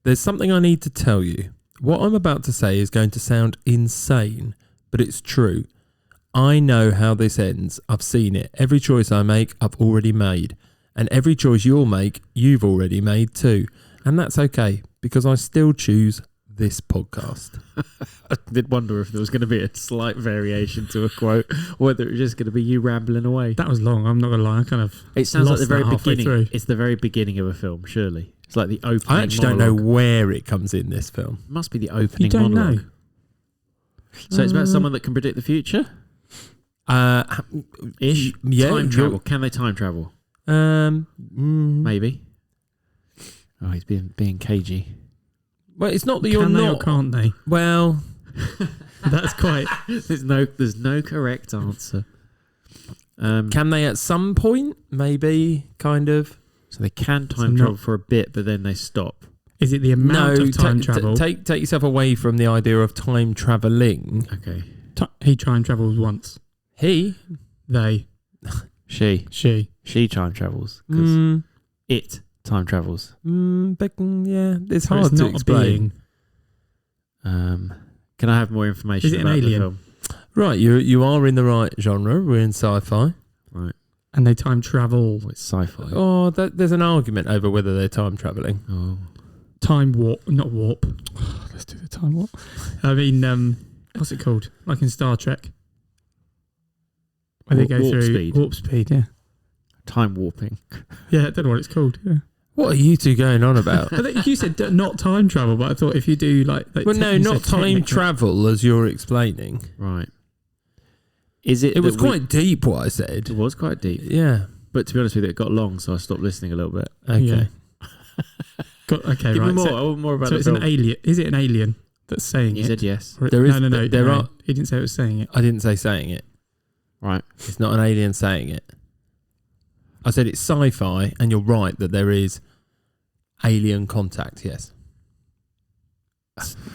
There's something I need to tell you. What I'm about to say is going to sound insane, but it's true. I know how this ends. I've seen it. Every choice I make, I've already made. And every choice you'll make, you've already made too. And that's okay, because I still choose this podcast. I did wonder if there was going to be a slight variation to a quote, or whether it was just going to be you rambling away. That was long. I'm not going to lie. I kind of. It sounds like the very beginning. Through. It's the very beginning of a film, surely. It's like the opening. I actually don't know where it comes in this film. It must be the opening You don't monologue. know. So it's about someone that can predict the future? Ish? Yeah. Time travel. Can they time travel? Maybe. Oh, he's being cagey. Well, it's not that you're Can they not. or can't they? Well, That's quite. There's no correct answer. can they at some point? Maybe, kind of. So they can time travel for a bit, but then they stop. Is it the amount of time travel? Take yourself away from the idea of time traveling. Okay. He time travels once. He, They. She time travels because it time travels. but yeah, it's So hard it's to not a explain. Can I have more information Is it an about alien? the film? Right, you are in the right genre. We're in sci-fi. Right. And they time travel. Oh, it's sci-fi. Oh, there's an argument over whether they're time traveling. Oh. Time warp. Not warp. Let's do the time warp. I mean, what's it called? Like in Star Trek. Where they go Warp through speed. warp speed, yeah. Time warping. Yeah, I don't know what it's called. Yeah. What are you two going on about? I think you said not time travel, but I thought if you do like Well, no, you not said time technically- travel as you're explaining. Right. Is it? It was that we- quite deep what I said. It was quite deep. Yeah. But to be honest with you, it got long, so I stopped listening a little bit. Okay. Yeah. Okay, Give right. me more. So, I want more about so the it's film. an alien. Is it an alien that's saying You it? said yes. Or- There is- no. there are- He didn't say it was saying it. I didn't say saying it. Right. It's not an alien saying it. I said it's sci-fi, and you're right that there is alien contact, yes.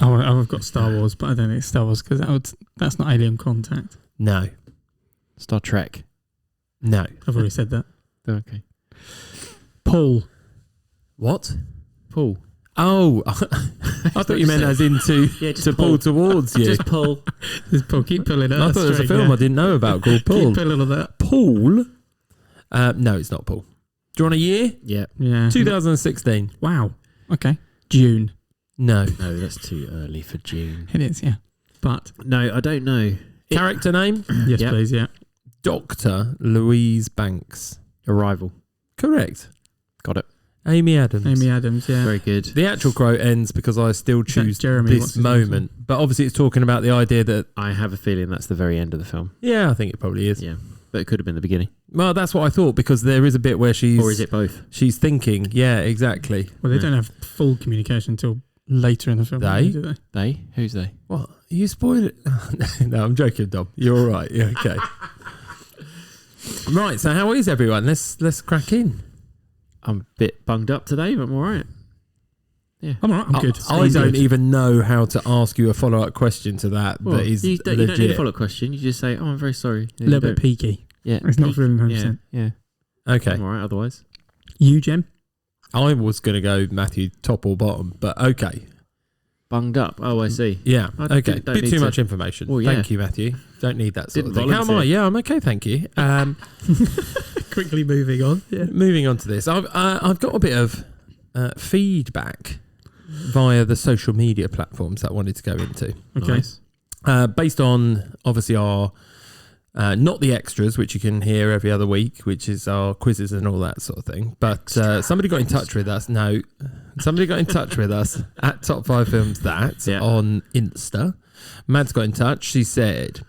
Oh, I've got Star Wars, but I don't think it's Star Wars because that's not alien contact. No. Star Trek. No. I've already said that. Okay. Paul. What? Pull. Oh, I thought you meant as in to pull towards you. Just pull. Just Paul. Keep pulling it. I thought there was a film I didn't know about called Paul. Keep pulling on that. Paul? No, it's not Paul. Do you want a year? Yeah. Yeah. 2016. Wow. Okay. June. No. No, that's too early for June. It is, yeah. But No, I don't know. Character name? yes, Yep. please, yeah. Dr. Louise Banks. Arrival. Correct. Got it. Amy Adams. Amy Adams, yeah. Very good. The actual quote ends because I still choose Jeremy? What's this his name? moment. But obviously it's talking about the idea that, I have a feeling that's the very end of the film. yeah, I think it probably is. Yeah. But it could have been the beginning. Well, that's what I thought because there is a bit where she's... Or is it both? She's thinking, yeah, exactly. Well, they Yeah. don't have full communication until later in the film. They? Do they? They? Who's they? What? You spoiled it? No, I'm joking, Dom. You're all right. Yeah, okay. Right, so how is everyone? Let's crack in. I'm a bit bunged up today, but I'm all right. Yeah. I'm all right. I'm good. I don't even know how to ask you a follow-up question to that. Well, that is you don't need a legit. follow-up question. You just say, oh, I'm very sorry. A little bit peaky. Yeah. It's not feeling Yeah. 100%. Yeah. Okay. I'm all right otherwise. You, Jem? I was going to go Matthew top or bottom, but okay. Bunged up. Oh, I see. Yeah, I okay. don't Bit need too to- much information. Well, yeah. Thank you, Matthew. Don't need that sort Didn't of thing. How am I? volunteer. Yeah, I'm okay, thank you. Quickly moving on. Yeah. Moving on to this. I've got a bit of feedback via the social media platforms that I wanted to go into. Okay. Nice. Based on, obviously, our... not the extras, which you can hear every other week, which is our quizzes and all that sort of thing. But somebody got in touch with us. No, somebody got in touch with us at Top 5 Films on Insta. Mads got in touch. She said,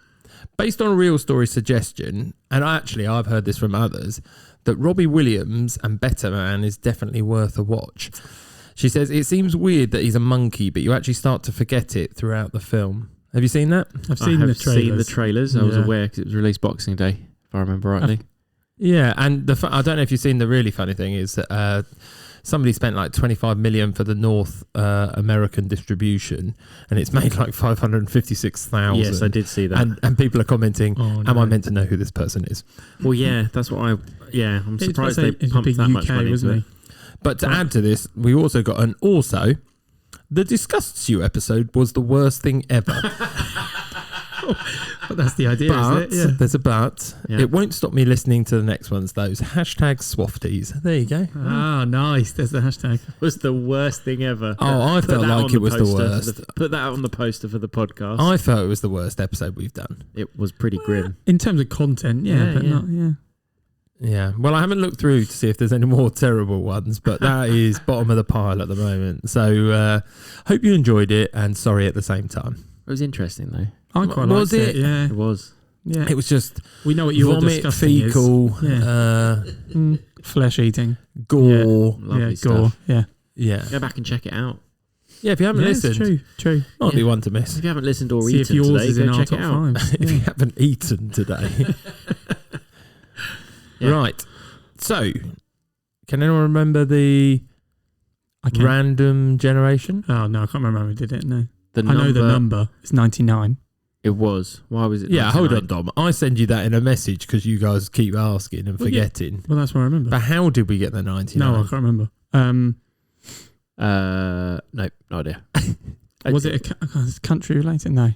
based on a real story suggestion, and actually I've heard this from others, that Robbie Williams and Better Man is definitely worth a watch. She says, it seems weird that he's a monkey, but you actually start to forget it throughout the film. Have you seen that? I've seen the trailers. Seen the trailers. I was Yeah. aware because it was released Boxing Day, if I remember rightly. Yeah, and I don't know if you've seen the really funny thing is that somebody spent like 25 million for the North American distribution, and it's made like 556,000. Yes, I did see that. And people are commenting, Oh, am no. I meant to know who this person is? Well, yeah, that's what I'm surprised they It's a pumped big that much UK, money into wasn't it. he? But to add to this, we also got an also The Disgusts You episode was the worst thing ever. But that's the idea, But, isn't it? there's a but. Yeah. It won't stop me listening to the next ones, those. #Swafties. There you go. Ah, nice. There's the hashtag. It was the worst thing ever. Oh, I Put felt that like on it was the poster worst. put that on the poster for the podcast. I felt it was the worst episode we've done. It was pretty grim. In terms of content, Yeah, but yeah. not, yeah. Yeah. Well, I haven't looked through to see if there's any more terrible ones, but that is bottom of the pile at the moment. So, hope you enjoyed it, and sorry at the same time. It was interesting though. I quite Was liked it? it? Yeah. It was. Yeah. It was just We know what your vomit, disgusting fecal, is. Flesh eating. gore. Lovely yeah, stuff. gore. Yeah. Yeah. Go back and check it out. Yeah, if you haven't Yeah, it's listened, true. might be Yeah. one to miss. If you haven't listened or See if eaten yours today, is in go our check top it out. 5. If you Yeah. haven't eaten today. Yeah. Right. So, can anyone remember the I can't. random generation? Oh, no, I can't remember how we did it. No. The I know the number. It's 99. It was. Why was it? Yeah, hold 99? on, Dom. I send you that in a message because you guys keep asking and Well, yeah. forgetting. Well, that's what I remember. But how did we get the 99? No, I can't remember. No idea. Was it a country related? No.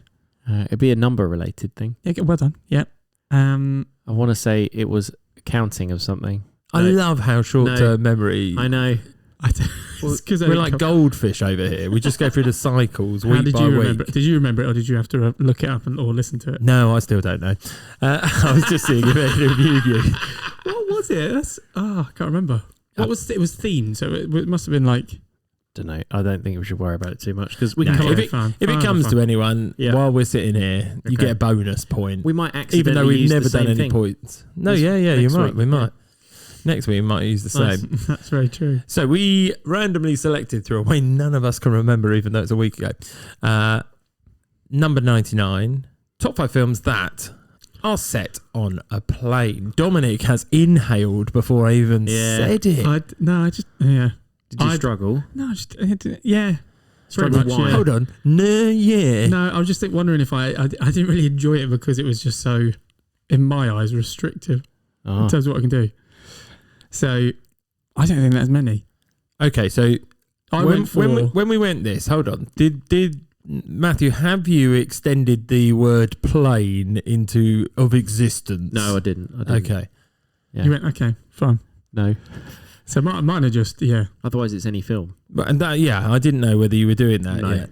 It'd be a number related thing. Yeah, well done. Yeah. I want to say it was counting of something. I No. love how short-term memory. I know. It's 'cause We're like goldfish over here. We just go through the cycles How week did by you week. remember? Did you remember it, or did you have to look it up or listen to it? No, I still don't know. I was just seeing if it reviewed you. What was it? I can't remember. What was it? Was themed, so it must have been like. Don't know. I don't think we should worry about it too much because we No, can. if come it- up- If it comes to anyone, Yeah. while we're sitting here, you Okay. get a bonus point. we might accidentally Even though we've use never the done same any thing. points. No, This- you next might. week, We yeah. might. Next week we might use the Nice. same. That's very true. So we randomly selected through a way none of us can remember, even though it's a week ago. Number 99, top 5 films that are set on a plane. Dominic has inhaled before I even Yeah. said it. Did you I- struggle? Yeah. Struggle Pretty much, why? yeah. Hold on. No, yeah. No, I was just wondering if I didn't really enjoy it because it was just so, in my eyes, restrictive Oh. in terms of what I can do. So I don't think there's many. Okay, so I when, went for. when we went this, hold on. Did Matthew, have you extended the word plane into of existence? No, I didn't. Okay. Yeah. You went, okay, fine. No. So mine are just, yeah. Otherwise, it's any film. But, and that, yeah, I didn't know whether you were doing that No. yet.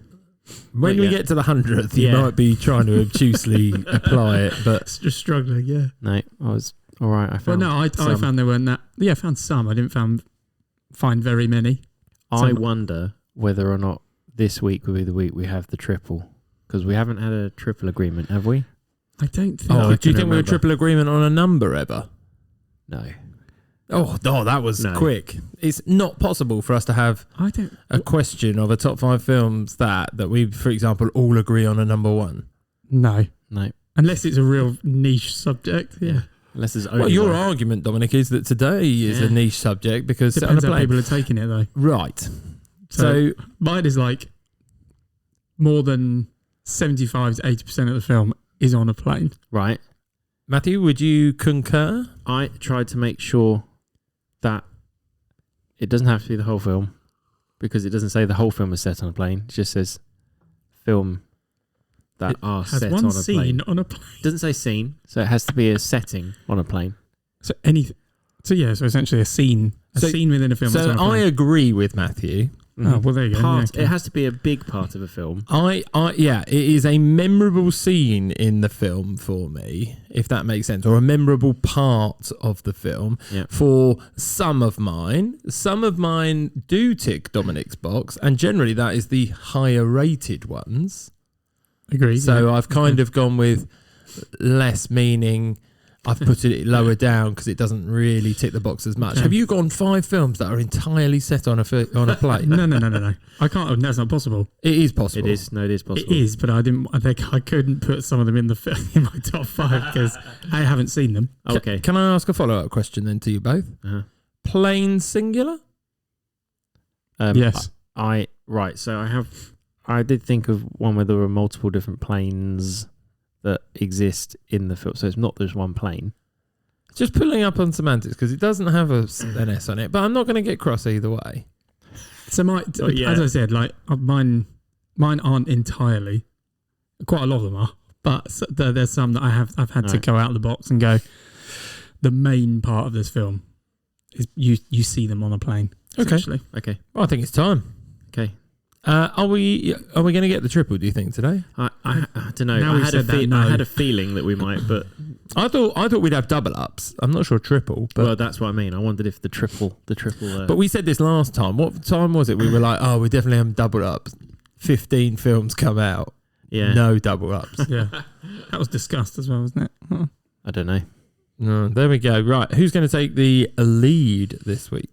When Not we yet. get to the 100th, you Yeah. might be trying to obtusely apply it, but Just struggling, yeah. No, I was all right. I Well, found. no, I some. found there weren't that. Yeah, I found some. I didn't find very many. I some- wonder whether or not this week will be the week we have the triple because we haven't had a triple agreement, have we? I don't think. oh, I do you can think we were remember. triple agreement on a number ever? No. Oh, that was No. quick. It's not possible for us to have I don't. a question of a top 5 films that we, for example, all agree on a number 1. No, No. unless it's a real niche subject. Yeah, Unless there's only Well, your one. argument, Dominic, is that today is Yeah. a niche subject because set on a depends how plane. people are taking it though. Right. So, So mine is like more than 75 to 80% of the film is on a plane. Right. Matthew, would you concur? I tried to make sure that it doesn't have to be the whole film because it doesn't say the whole film is set on a plane. It just says film that It are Has set one on a scene plane. on a plane. It doesn't say scene, so it has to be a setting on a plane. So anything. So yeah, so essentially a scene within a film. that's So on a I plane. agree with Matthew. Oh well, there you go. Part, Yeah, okay. It has to be a big part of a film. Yeah, it is a memorable scene in the film for me, if that makes sense, or a memorable part of the film. Yeah. For some of mine do tick Dominic's box, and generally that is the higher rated ones. Agreed. So yeah. I've kind of gone with less, meaning I've put it lower down because it doesn't really tick the box as much. Okay. Have you gone 5 films that are entirely set on a plane? No. I can't. That's not possible. It is possible. It is. No, it is possible. It is, but I didn't. I think I couldn't put some of them in in my top 5 because I haven't seen them. Okay. Can I ask a follow-up question then to you both? Uh-huh. Plane singular? Yes. Right. So I did think of one where there were multiple different planes that exist in the film. So it's not just one plane. Just pulling up on semantics because it doesn't have an S on it, but I'm not going to get cross either way. So as I said, like mine aren't entirely. Quite a lot of them are, but there's some that I've had to go out of the box and go. The main part of this film is you see them on a plane. Okay. Okay. Well, I think it's time. Okay. Are we going to get the triple? Do you think today? I don't know. Now I we've had, said that, no. I had a feeling that we might, but I thought we'd have double ups. I'm not sure triple, but well, that's what I mean. I wondered if the triple. But we said this last time. What time was it? We were like, oh, we're definitely having double ups. 15 films come out. Yeah. No double ups. Yeah, that was discussed as well, wasn't it? Oh. I don't know. No, there we go. Right, who's going to take the lead this week?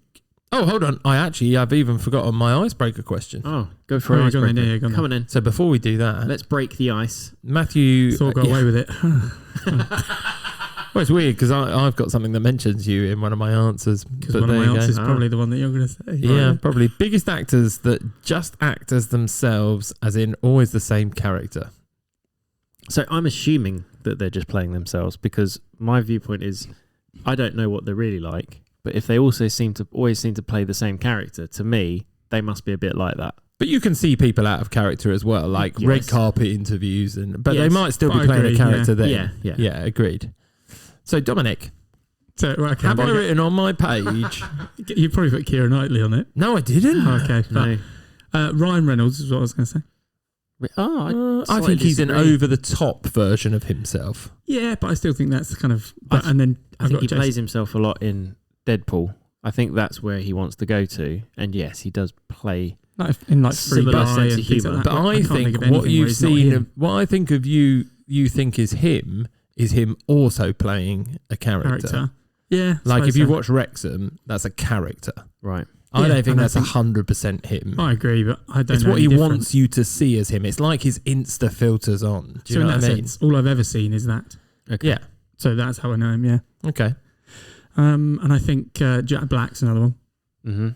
Oh, hold on. I've even forgotten my icebreaker question. Oh, go for it. Come on in. So before we do that, Let's break the ice. Matthew. Thought got away with it. Well, it's weird because I've got something that mentions you in one of my answers. Because one of my answers is probably the one that you're going to say. Yeah, Right. probably. Biggest actors that just act as themselves, as in always the same character. So I'm assuming that they're just playing themselves because my viewpoint is I don't know what they're really like, but if they also always seem to play the same character, to me, they must be a bit like that. But you can see people out of character as well, like Yes. red carpet interviews, but they Yes. might still I be playing agree, a character then. Yeah. Yeah, agreed. So Dominic, So, right, okay, have I written on my page? You probably put Keira Knightley on it. No, I didn't. Okay. No. Ryan Reynolds is what I was going to say. Oh, I think he's an over-the-top version of himself. Yeah, but I still think that's kind of. And then I think he plays himself a lot in Deadpool. I think that's where he wants to go to. And yes, he does play in like Free similar Guy sense and of things humour. like But that. I can't think of anything what where you've he's not seen, him. what I think of you think is him also playing a character. Yeah, Like if suppose you so. watch Wrexham, that's a character. right. I Yeah, don't think and I that's think- 100% him. I agree, but I don't It's know what any he different. wants you to see as him. It's like his Insta filters on. Do you So in know that what I mean? sense, all I've ever seen is that. Okay. Yeah. So that's how I know him. Yeah. Okay. And I think Jack Black's another one, Mm-hmm.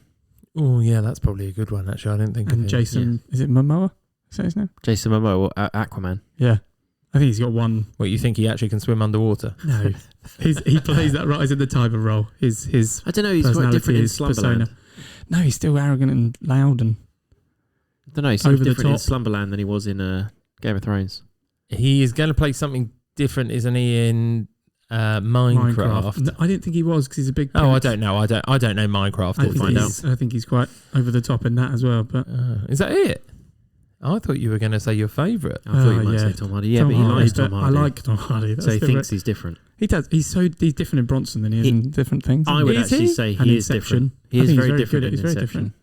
Oh yeah, that's probably a good one. Actually, I didn't think of and him. Jason. Is it Momoa? Is that his name? Jason Momoa or Aquaman. Yeah. I think he's got one. What, you think he actually can swim underwater? No, he plays that right in the type of role. His I don't know. He's quite personality, different in his Slumberland. persona. No, he's still arrogant and loud and. I don't know. He seems Over the different in top. Slumberland than he was in Game of Thrones. He is going to play something different, isn't he? In Minecraft. No, I didn't think he was because he's a big. Oh, I pimp. don't know. I don't know Minecraft. I or think, find things. I think he's quite over the top in that as well. But Is that it? I thought you were going to say your favourite. I thought you might yeah. say Tom Hardy. Yeah, Tom but he Hardy, likes but Tom Hardy. I like Tom Hardy. That's So he still thinks right. he's different. He does. He's different in Bronson than he is in different things. I would Is actually he? say And he is Inception. different. He I is think he's very very different good. in He's very Inception. different.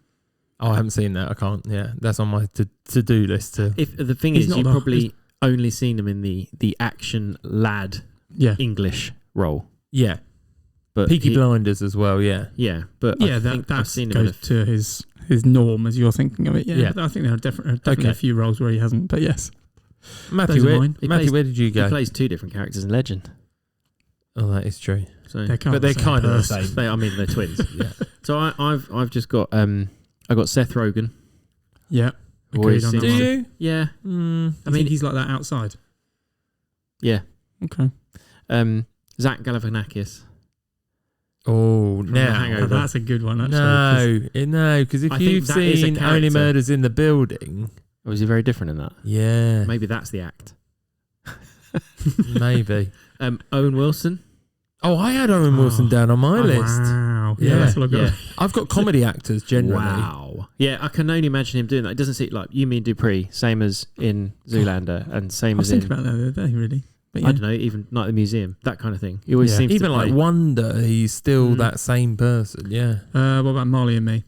Oh, I haven't seen that. I can't. Yeah, that's on my to-do list. If the thing He's is, not you've the- probably only seen him in the action lad Yeah. English role. Yeah, But Peaky Blinders as well. Yeah. Yeah, but Yeah, I that think I've that seen him in goes to his norm as you're thinking of it. Yeah, Yeah. I think there are definitely Okay. a few roles where he hasn't. But yes, Matthew, Those are where, mine. He Matthew, plays- where did you he go? plays two different characters in Legend. Oh, that is true. So they're kind But they're of the same kind of the person. same. I mean, they're twins. Yeah. So I've just got I got Seth Rogen. Yeah, Always agreed on seems- that Do one. you? Yeah, I mean- mean, he's like that outside. yeah. Okay, Zach Galifianakis. Oh, The now. Hangover. that's a good one. Actually, No, because if I think you've that is a seen Only character. Murders in the Building, Or is he very different in that? yeah, Maybe that's the act. maybe. Owen Wilson. Oh, I had Owen Wilson Oh. down on my list. Wow. Yeah. Yeah, that's what I've got. Yeah. I've got comedy actors generally. Wow. Yeah, I can only imagine him doing that. It doesn't seem like you mean Dupree, same as in Zoolander, and same I was as in thinking about that the other day, really. But yeah. I don't know, even Night at the Museum, that kind of thing. He always Yeah. seems Even to like play. Wonder, he's still Mm. that same person. Yeah. What about Marley and Me?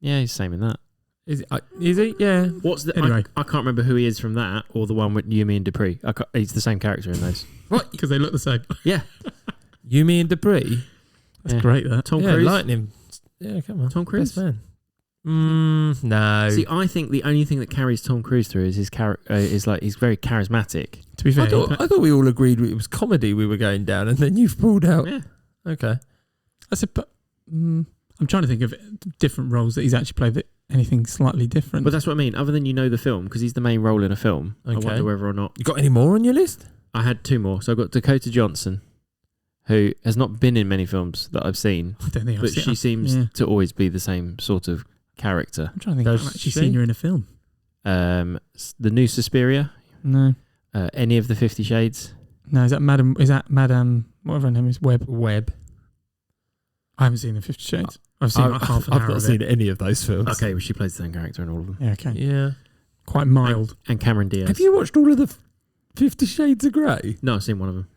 Yeah, he's same in that. Is he? Yeah. What's the? Anyway. I can't remember who he is from that, or the one with you, me, and Dupree. He's the same character in those. What? Because they look the same. Yeah, Yumi and Dupree? That's Yeah. great. That. Tom Yeah, Cruise. Lightning. Yeah, come on. Tom Cruise? Best man. No. See, I think the only thing that carries Tom Cruise through is his is like he's very charismatic. To be fair, I thought we all agreed it was comedy we were going down, and then you've pulled out. Yeah. Okay. I'm trying to think of different roles that he's actually played. That anything slightly different. But that's what I mean. Other than the film, because he's the main role in a film. I Okay. wonder whether or not You got any more on your list? I had two more. So I got Dakota Johnson, who has not been in many films that I've seen, I don't think I've but seen. she seems yeah. to always be the same sort of character. I'm trying to think. Does I've actually she? seen her in a film. The new Suspiria. No, Any of the 50 Shades. no. Is that Madam? Whatever her name is, Webb. I haven't seen the 50 Shades. I've seen like half an hour I've not of seen it. any of those films. Okay, well, she plays the same character in all of them. Yeah, okay. Yeah. Quite mild. And Cameron Diaz. Have you watched all of the 50 Shades of Grey? No, I've seen one of them.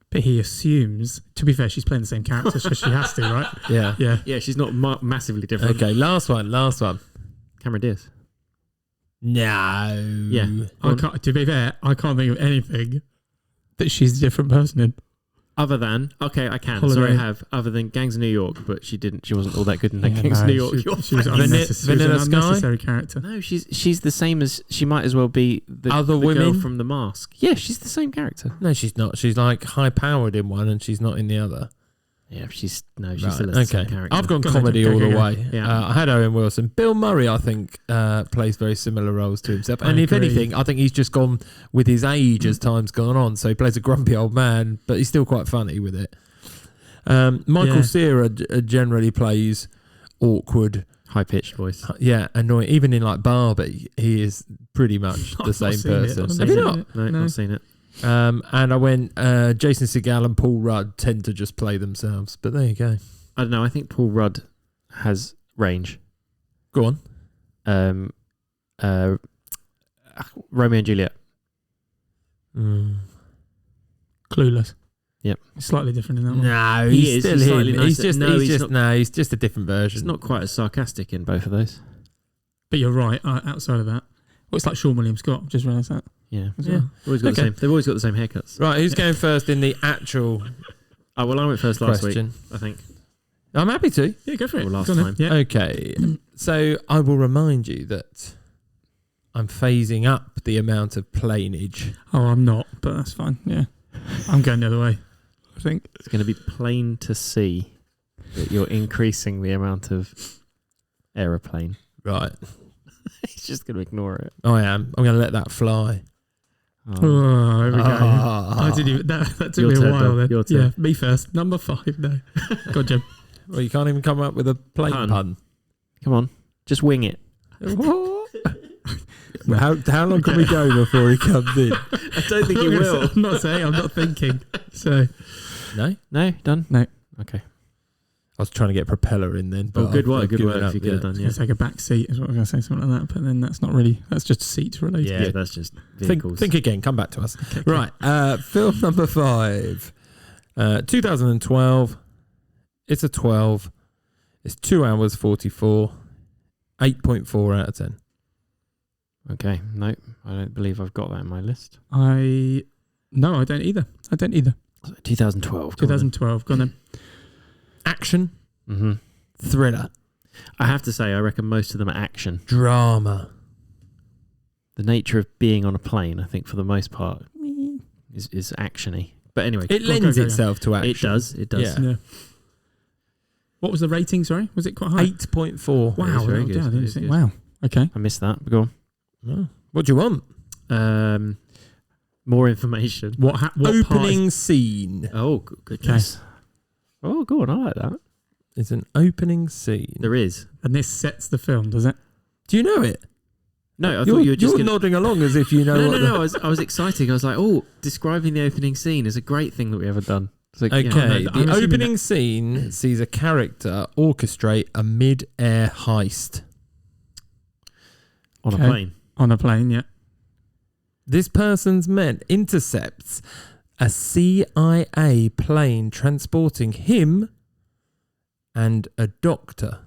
But he assumes, to be fair, she's playing the same character, so she has to, right? Yeah. Yeah. Yeah, she's not massively different. Okay, last one. Cameron Diaz. No. Yeah. To be fair, I can't think of anything that she's a different person in. Other than, okay, I can. Holiday. Sorry, I have. Other than Gangs of New York, but she wasn't all that good in that Gangs of no, New York. She was Vanilla an Sky? unnecessary character. No, she's the same as, she might as well be the Other the women? girl from The Mask. Yeah, she's the same character. No, she's not. She's like high powered in one and she's not in the other. Yeah, she's still Right, the same character. I've gone Go ahead, comedy go, all go, the go. way. Yeah. I had Owen Wilson. Bill Murray, I think, plays very similar roles to himself. And if agree. anything, I think he's just gone with his age as time's gone on. So he plays a grumpy old man, but he's still quite funny with it. Michael Cera generally plays awkward, High-pitched voice. annoying. Even in like Barbie, he is pretty much the same person. Have you not? No, not seen it. And I went, Jason Segel and Paul Rudd tend to just play themselves. But there you go. I don't know. I think Paul Rudd has range. Go on. Romeo and Juliet. Clueless. Yep. Slightly different in that one. No, He he's is. still He's him. slightly He's nicer. just, No, he's he's just, not- no, he's just a different version. It's not quite as sarcastic in both of those. But you're right. Outside of that, well, it's like Sean William Scott. Just realised that. Yeah. As Yeah. well. They've always got the same haircuts. Right, who's going first in the actual Oh, well, I went first last question? week, I think. I'm happy to. Yeah, go for it. Or last Go on then. time. Yeah. Okay, so I will remind you that I'm phasing up the amount of plainage. Oh, I'm not, but that's fine. Yeah. I'm going the other way, I think. It's going to be plain to see that you're increasing the amount of aeroplane. Right, He's just going to ignore it. I am. I'm going to let that fly. Oh, here we go. Ah. I didn't even, that took Your me a turn, while Doug. then. Your turn. Yeah, me first. Number 5, no. Go on, Jim. Well, you can't even come up with a plane pun. Come on, just wing it. How long can we go before he comes in? I don't think he will. I'm not saying, I'm not thinking. So, No? No, done? No. Okay. I was trying to get propeller in then. Oh, But good work. I've Good given work up, if you could have done, I'm yeah. going to take a back seat is what I was going to say, something like that. But then that's not really, that's just seat related. Yeah. Yeah, that's just vehicles. Think again. Come back to us. Okay. Right. Film number 5. 2012. It's a 12. It's 2 hours 44. 8.4 out of 10. Okay, no, I don't believe I've got that in my list. No, I don't either. 2012. 2012. Go on then. Action. Mm-hmm. Thriller. I have to say, I reckon most of them are action. Drama. The nature of being on a plane, I think, for the most part, is actiony. But anyway, It lends itself to action. It does. It does. Yeah. Yeah. What was the rating, sorry? Was it quite high? 8.4. Wow. It is very oh, good. yeah, I It didn't is see- good. Wow. Okay. I missed that. But go Oh. What do you want? on. More information. What Opening scene. Oh, goodness. Oh, go on. I like that. It's an opening scene. There is. And this sets the film, does it? Do you know it? No, I thought you were just You're gonna... nodding along as if you know No, what no, no. I was excited. I was like, oh, describing the opening scene is a great thing that we haven't done. It's like, Okay, no, I'm the assuming opening scene sees a character orchestrate a mid-air heist. on Okay. a plane. On a plane, yeah. This person's men intercepts a CIA plane transporting him and a doctor.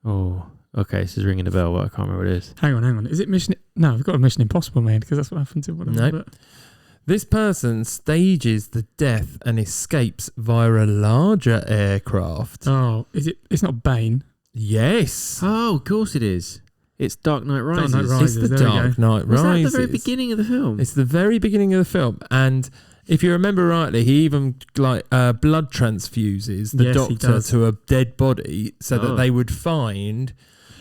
Oh, okay. This is ringing a bell, but I can't remember what it is. Hang on. Is it Mission... No, we've got a Mission Impossible made because that's what happened to one of them. Nope. This person stages the death and escapes via a larger aircraft. Oh, is it? It's not Bane. Yes. Oh, of course it is. It's Dark Knight Rises. Knight Rises. It's the there we Dark go. Knight Was that Rises. the very beginning of the film? It's the very beginning of the film, and if you remember rightly, he even blood transfuses the Yes, he doctor does. to a dead body so that Oh. they would find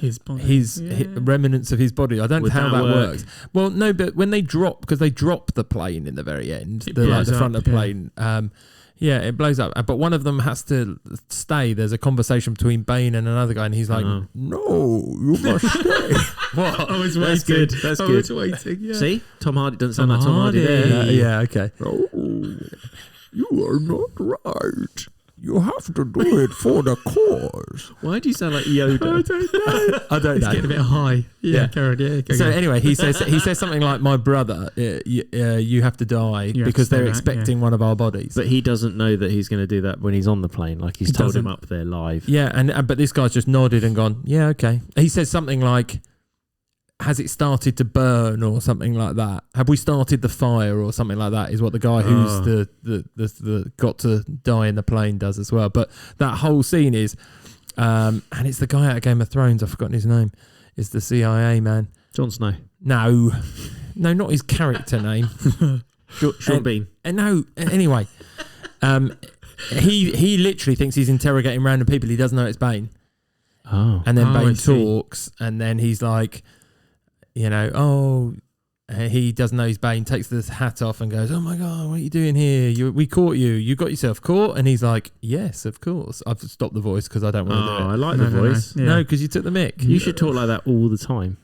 His body. his Yeah. remnants of his body. I don't know Would how that that work? works. Well, no, but when they drop, because they drop the plane in the very end, It the blows front up, of the yeah. plane. Yeah, it blows up. But one of them has to stay. There's a conversation between Bane and another guy, and he's like, "No, you must stay." What? I was That's good. That's I good. was waiting. Yeah. See, Tom Hardy doesn't sound like Tom Hardy there. Yeah, okay. No, you are not right. You have to do it for the cause. Why do you sound like Yoda? I don't know. I don't It's know. getting a bit high. Yeah, Karen. Yeah. So anyway, he says something like, "My brother, you have to die You have because to stay they're back, expecting one of our bodies." But he doesn't know that he's going to do that when he's on the plane. Like he's He told him doesn't. up there live. Yeah, and but this guy's just nodded and gone, "Yeah, okay." He says something like, "Has it started to burn?" or something like that. "Have we started the fire?" or something like that is what the guy who's the got to die in the plane does as well. But that whole scene is, and it's the guy out of Game of Thrones. I've forgotten his name. It's the CIA man. Jon Snow. No, not his character name. Sean Bean. No, anyway, he literally thinks he's interrogating random people. He doesn't know it's Bane. Oh. And then I Bane see. talks, and then he's like, he doesn't know he's Bane, takes this hat off and goes, "Oh my God, what are you doing here? We caught you. You got yourself caught." And he's like, "Yes, of course." I've stopped the voice because I don't want to do I it. like the voice. Yeah. No, because you took the mic. You should talk like that all the time.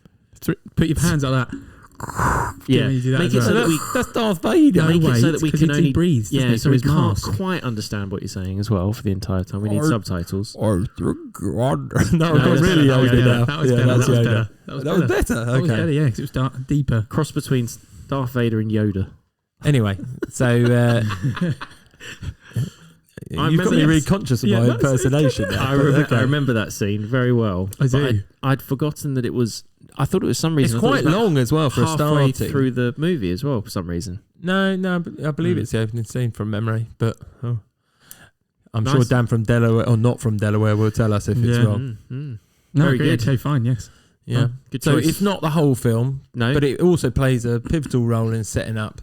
Put your hands like that. Yeah. You do that Make as it well. so that we That's Darth Vader. No make way, it so that we because can he only breathes. Yeah, so through we his can't mask. quite understand what you're saying as well for the entire time. We need subtitles. I think God. No, No, God, really that's Yoda better. now. That was Yeah, better. that's That was Yoda. better. That was better. That was Okay. better, yeah, because it was deeper. Cross between Darth Vader and Yoda. Anyway, so you've got me really conscious of Yeah, my that's- impersonation. Now, I remember that scene very well. I do. But I'd forgotten that it was. I thought it was some It's reason. I thought quite it was about long as well for a halfway starting. through the movie as well for some reason. No, I believe it's the opening scene from memory, but I'm Nice. sure Dan from Delaware or not from Delaware will tell us if it's Yeah. wrong. Mm. No, Very agreed. good. Okay, fine, yes. Yeah. Oh, good So choice. it's not the whole film, No, but it also plays a pivotal role in setting up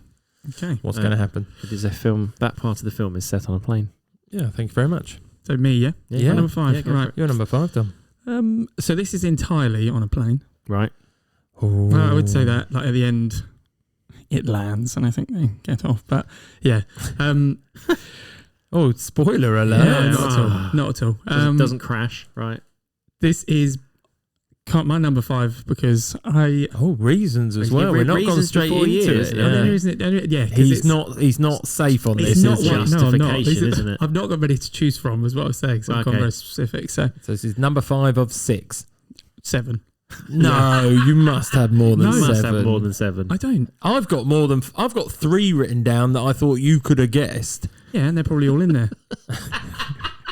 Okay. what's going to happen. it is a film. That part of the film is set on a plane. Yeah, thank you very much. So me, yeah? Yeah. Number 5, Yeah, go right. You're number 5, Tom. So this is entirely on a plane. Right. Well, I would say that, like, at the end, it lands, and I think they get off. But, yeah. Oh, spoiler alert. No, not at all. Not at all. Doesn't crash. Right. This is my number 5 because I... Oh, reasons as well. We're not gone Reasons straight before into years, it. yeah. Oh, no, Yeah. isn't it? Yeah, 'cause He's it's- not safe on It's this. not is what, he? no, I'm not. Justification, isn't it? I've not got ready to choose from, is what I was saying. So I've gone Okay. very specific. So So this is number 5 of 6. 7. No, you must have more than No. You 7. must have more than 7. I don't. I've got 3 written down that I thought you could have guessed. Yeah, and they're probably all in there,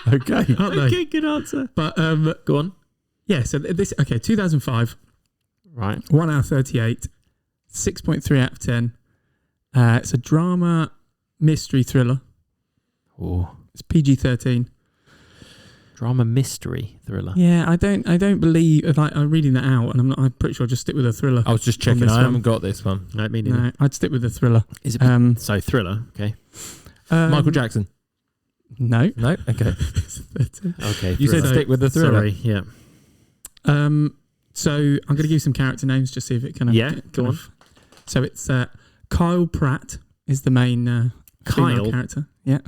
Okay. aren't they? Okay, good answer. But Go on. yeah. So this 2005, Right. 1 hour 38, 6.3 out of 10. It's a drama mystery thriller. Oh, It's PG-13. drama mystery thriller. Yeah, I don't believe, like, I'm reading that out, and I'm pretty sure I'll just stick with a thriller. I was just checking. this I one. haven't got this one. No, me neither. No, I'd stick with a thriller. Is it so thriller? Okay. Michael Jackson. No. No. Okay. Okay. You said So- stick with the thriller. Sorry. Yeah. So I'm going to give you some character names, just see if it kind of... Go on. So it's Kyle Pratt is the main female Kyle? character. Yeah.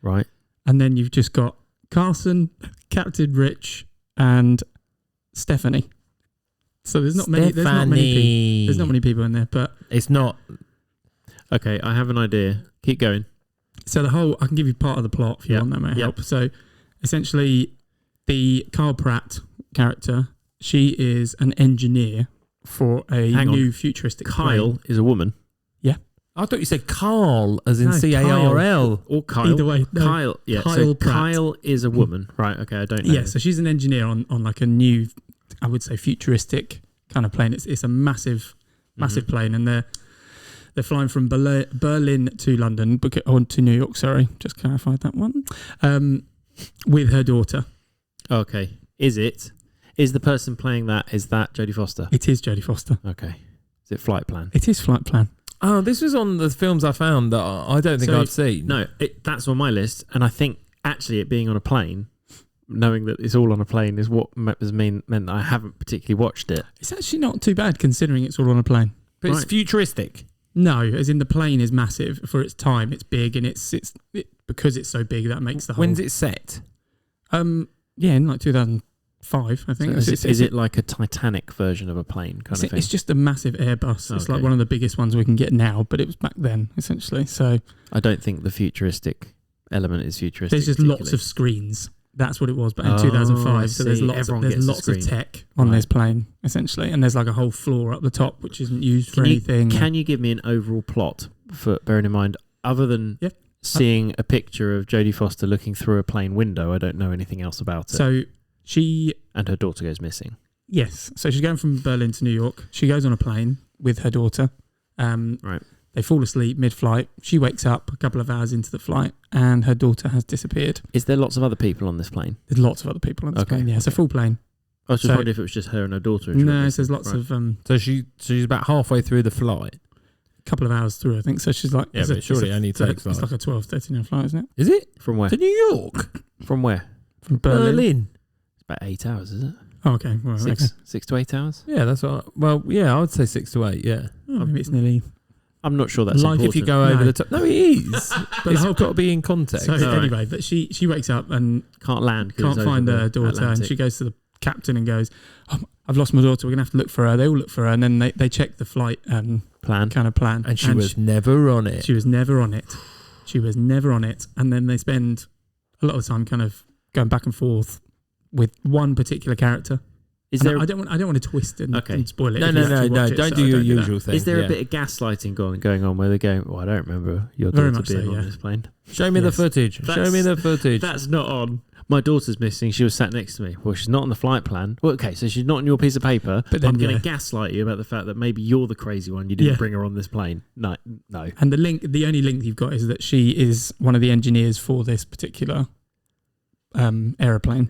Right. And then you've just got Carson, Captain Rich, and Stephanie. So there's not many. There's not many people. There's not many people in there, but It's not. Okay, I have an idea. Keep going. so the whole. I can give you part of the plot if you want. That may help. So essentially, the Kyle Pratt character, she is an engineer for a Hang on. new futuristic Kyle plane. is a woman. I thought you said Carl, as in No, Carl. Or Kyle. Either way, no. Kyle. Yeah. Kyle so Pratt. Kyle is a woman. Right. Okay. I don't know. Yeah, so she's an engineer on like a new, I would say, futuristic kind of plane. It's a massive plane, and they're flying from Berlin to London, or to New York. Sorry, just clarified that one. With her daughter. Okay. Is the person playing that? Is that Jodie Foster? It is Jodie Foster. Okay. Is it Flight Plan? It is Flight Plan. Oh, this was on the films I found that I don't think So- I've seen. No, that's on my list, and I think actually it being on a plane, knowing that it's all on a plane, is what meant that I haven't particularly watched it. It's actually not too bad considering it's all on a plane. But it's Right. futuristic. No, as in the plane is massive for its time. It's big, and because it's so big that makes the whole. When's it set? Yeah, in like 2005, I think. So is it like a Titanic version of a plane kind of thing? It's just a massive Airbus. It's Okay. like one of the biggest ones we can get now, but it was back then essentially. So I don't think the futuristic element is futuristic. there's just lots particularly. of screens. That's what it was back in Oh, 2005. I So there's see. lots Everyone of gets a screen. tech on Right. this plane essentially, and there's like a whole floor up the top which isn't used for Can you- anything. Can you give me an overall plot for bearing in mind, other than Yeah. seeing a picture of Jodie Foster looking through a plane window? I don't know anything else about it. So she And her daughter goes missing. Yes. So she's going from Berlin to New York. She goes on a plane with her daughter. Right. They fall asleep mid-flight. She wakes up a couple of hours into the flight, and her daughter has disappeared. Is there lots of other people on this plane? There's lots of other people on this Okay, plane. Yeah, it's a full plane. I was just So- wondering if it was just her and her daughter. who No, went there's missing. lots Right. of So she's about halfway through the flight. couple of hours through, I think. So she's like, Yeah, but surely it only takes it's like a 12, 13-hour flight, isn't it? Is it From where? to New York? From where? From Berlin. It's about 8 hours, is it? Oh, okay. Well, okay. 6 to 8 hours? Yeah, that's what. Well, yeah, I would say 6 to 8. Yeah, Oh, maybe it's nearly. I'm not sure that's Like important. if you go over No. the top. No, it is. But the It's whole got to be in context. So Alright. anyway, but she wakes up and Can't land. 'cause can't it's over find the her daughter, and Atlantic. she goes to the captain and goes, oh, "I've lost my daughter. We're gonna have to look for her." They all look for her, and then they check the flight Plan. kind of plan, and she was never on it. She was never on it. She was never on it. And then they spend a lot of time kind of going back and forth with one particular character. Is And there I don't want to twist and spoil it. No, if you no, no, actually no. watch it, Don't so do I your do that. usual thing. Is there yeah. a bit of gaslighting going on where they're going, well, I don't remember your Very daughter much so, being on yeah. this plane? Show me the Yes. footage. Show me the footage. That's not on. My daughter's missing. She was sat next to me. Well, she's not on the flight plan. Well, okay, so she's not on your piece of paper. But then, I'm going yeah. to gaslight you about the fact that maybe you're the crazy one. You didn't Yeah. bring her on this plane. No. And the only link you've got is that she is one of the engineers for this particular aeroplane.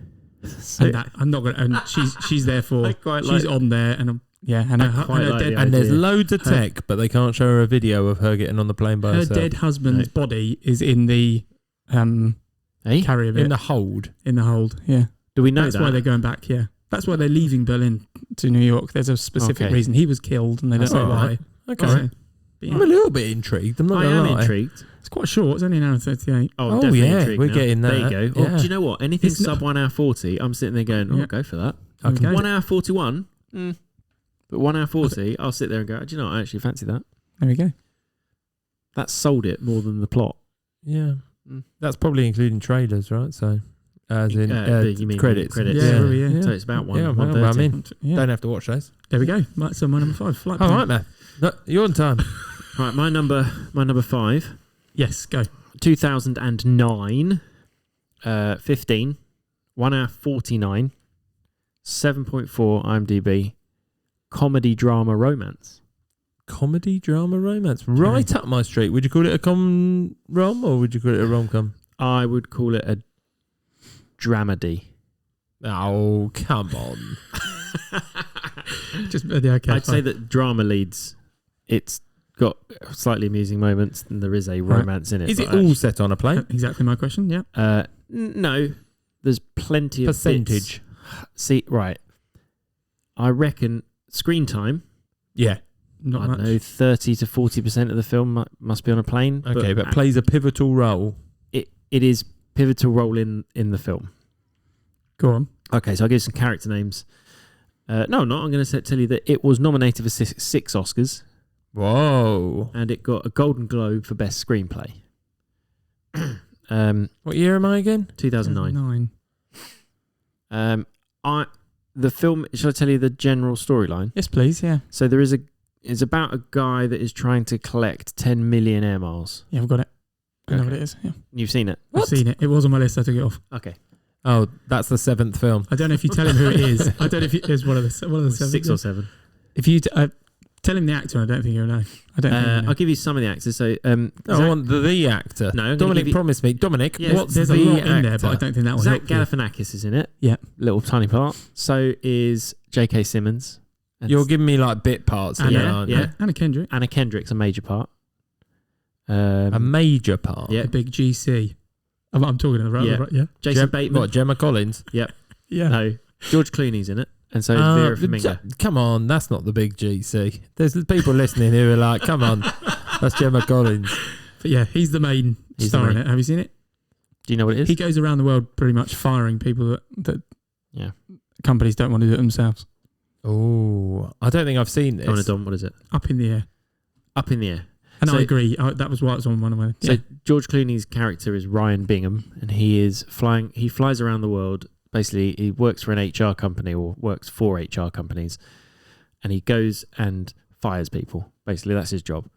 So, And that I'm not going to. And she's there for. I quite She's like- on there, and and I her, quite and her like dead the and there's idea. loads of Her- tech, but they can't show her a video of her getting on the plane by her herself. dead husband's body is in the Hey? carrier bit in the hold. in the hold. Yeah. Do we know That's that? why they're going back, yeah. That's why they're leaving Berlin to New York. There's a specific Okay. reason. He was killed and they don't That's know all why. right. Okay. So, but yeah. I'm a little bit intrigued. I'm not I going am to lie. intrigued. It's quite short. It's only an hour and 38. Oh, Oh, definitely yeah, intrigued we're now. getting There you that. go. Oh, Yeah. do you know what? Anything It's not- sub 1 hour 40, I'm sitting there going, Yeah. I'll go for that. I can- Okay. 1 hour 41? But 1 hour 40, I'll sit there and go, do you know what? I actually fancy that. There we go. That sold it more than the plot. Yeah. Mm. That's probably including trailers, right? So, as in you mean credits. credits. Yeah, probably, yeah. So it's about one. Yeah, well, 1:30. I mean, Yeah. don't have to watch those. There we go. Right, so my number 5. Flight All plan. right, man. No, you're on time. Right, my number 5, Yes, go. 2009, 15, 1 hour 49, 7.4 IMDb, comedy, drama, romance. Comedy, drama, romance. Right up my street. Would you call it a com-rom or would you call it a rom-com? I would call it a dramedy. Oh, come on. Just okay. I'd say that drama leads. It's got slightly amusing moments and there is a romance in it. Is it but all set on a plane? Exactly my question, yeah. no, there's plenty of Percentage. bits. See, right. I reckon screen time, Yeah. Not I much. don't know, 30 to 40% of the film must be on a plane. Okay, but plays a pivotal role. it is pivotal role in the film. Go on. Okay, so I'll give some character names. No, I'm not. I'm going to tell you that it was nominated for 6 Oscars Whoa. and it got a Golden Globe for Best Screenplay. What year am I again? 2009. The film, shall I tell you the general storyline? Yes, please, yeah. So it's about a guy that is trying to collect 10 million air miles. Yeah, I've got it. I know Okay. what it is. Yeah. You've seen it? I've seen it. It was on my list. I took it off. Okay. Oh, that's the 7th film. I don't know if you tell him who it is. I don't know if it is one of the 7. 6 or 7. If you tell him the actor, I don't think he'll know. I don't think he'll know. I'll give you some of the actors. So, No, I want the actor. No, I'm gonna Dominic give you- promised me. Dominic, Yeah, what's There's the a lot actor? in there, but I don't think that will Zach help you. Galifianakis is in it. Yeah. Little tiny part. So is J.K. Simmons. And You're giving me like bit parts Anna, here, aren't you? yeah. Anna Kendrick, Anna Kendrick's a major part. A major part. Yeah. the big GC. I'm talking to the right, Yeah. right, yeah. Jason Bateman. What, Gemma Collins? Yeah. No. George Clooney's in it. And so is Vera Farmiga. Come on, that's not the big GC. There's people listening who are like, come on. That's Gemma Collins. But yeah, he's the main He's star the in main- it. Have you seen it? Do you know what it is? He goes around the world pretty much firing people that Yeah. companies don't want to do it themselves. Oh, I don't think I've seen this. Go on, Dom, what is it? Up in the air. Up in the air. And So- I agree. That was why it's on one of my... So Yeah. George Clooney's character is Ryan Bingham, and he is flying. He flies around the world. Basically, he works for an HR company or works for HR companies, and he goes and fires people. Basically, that's his job.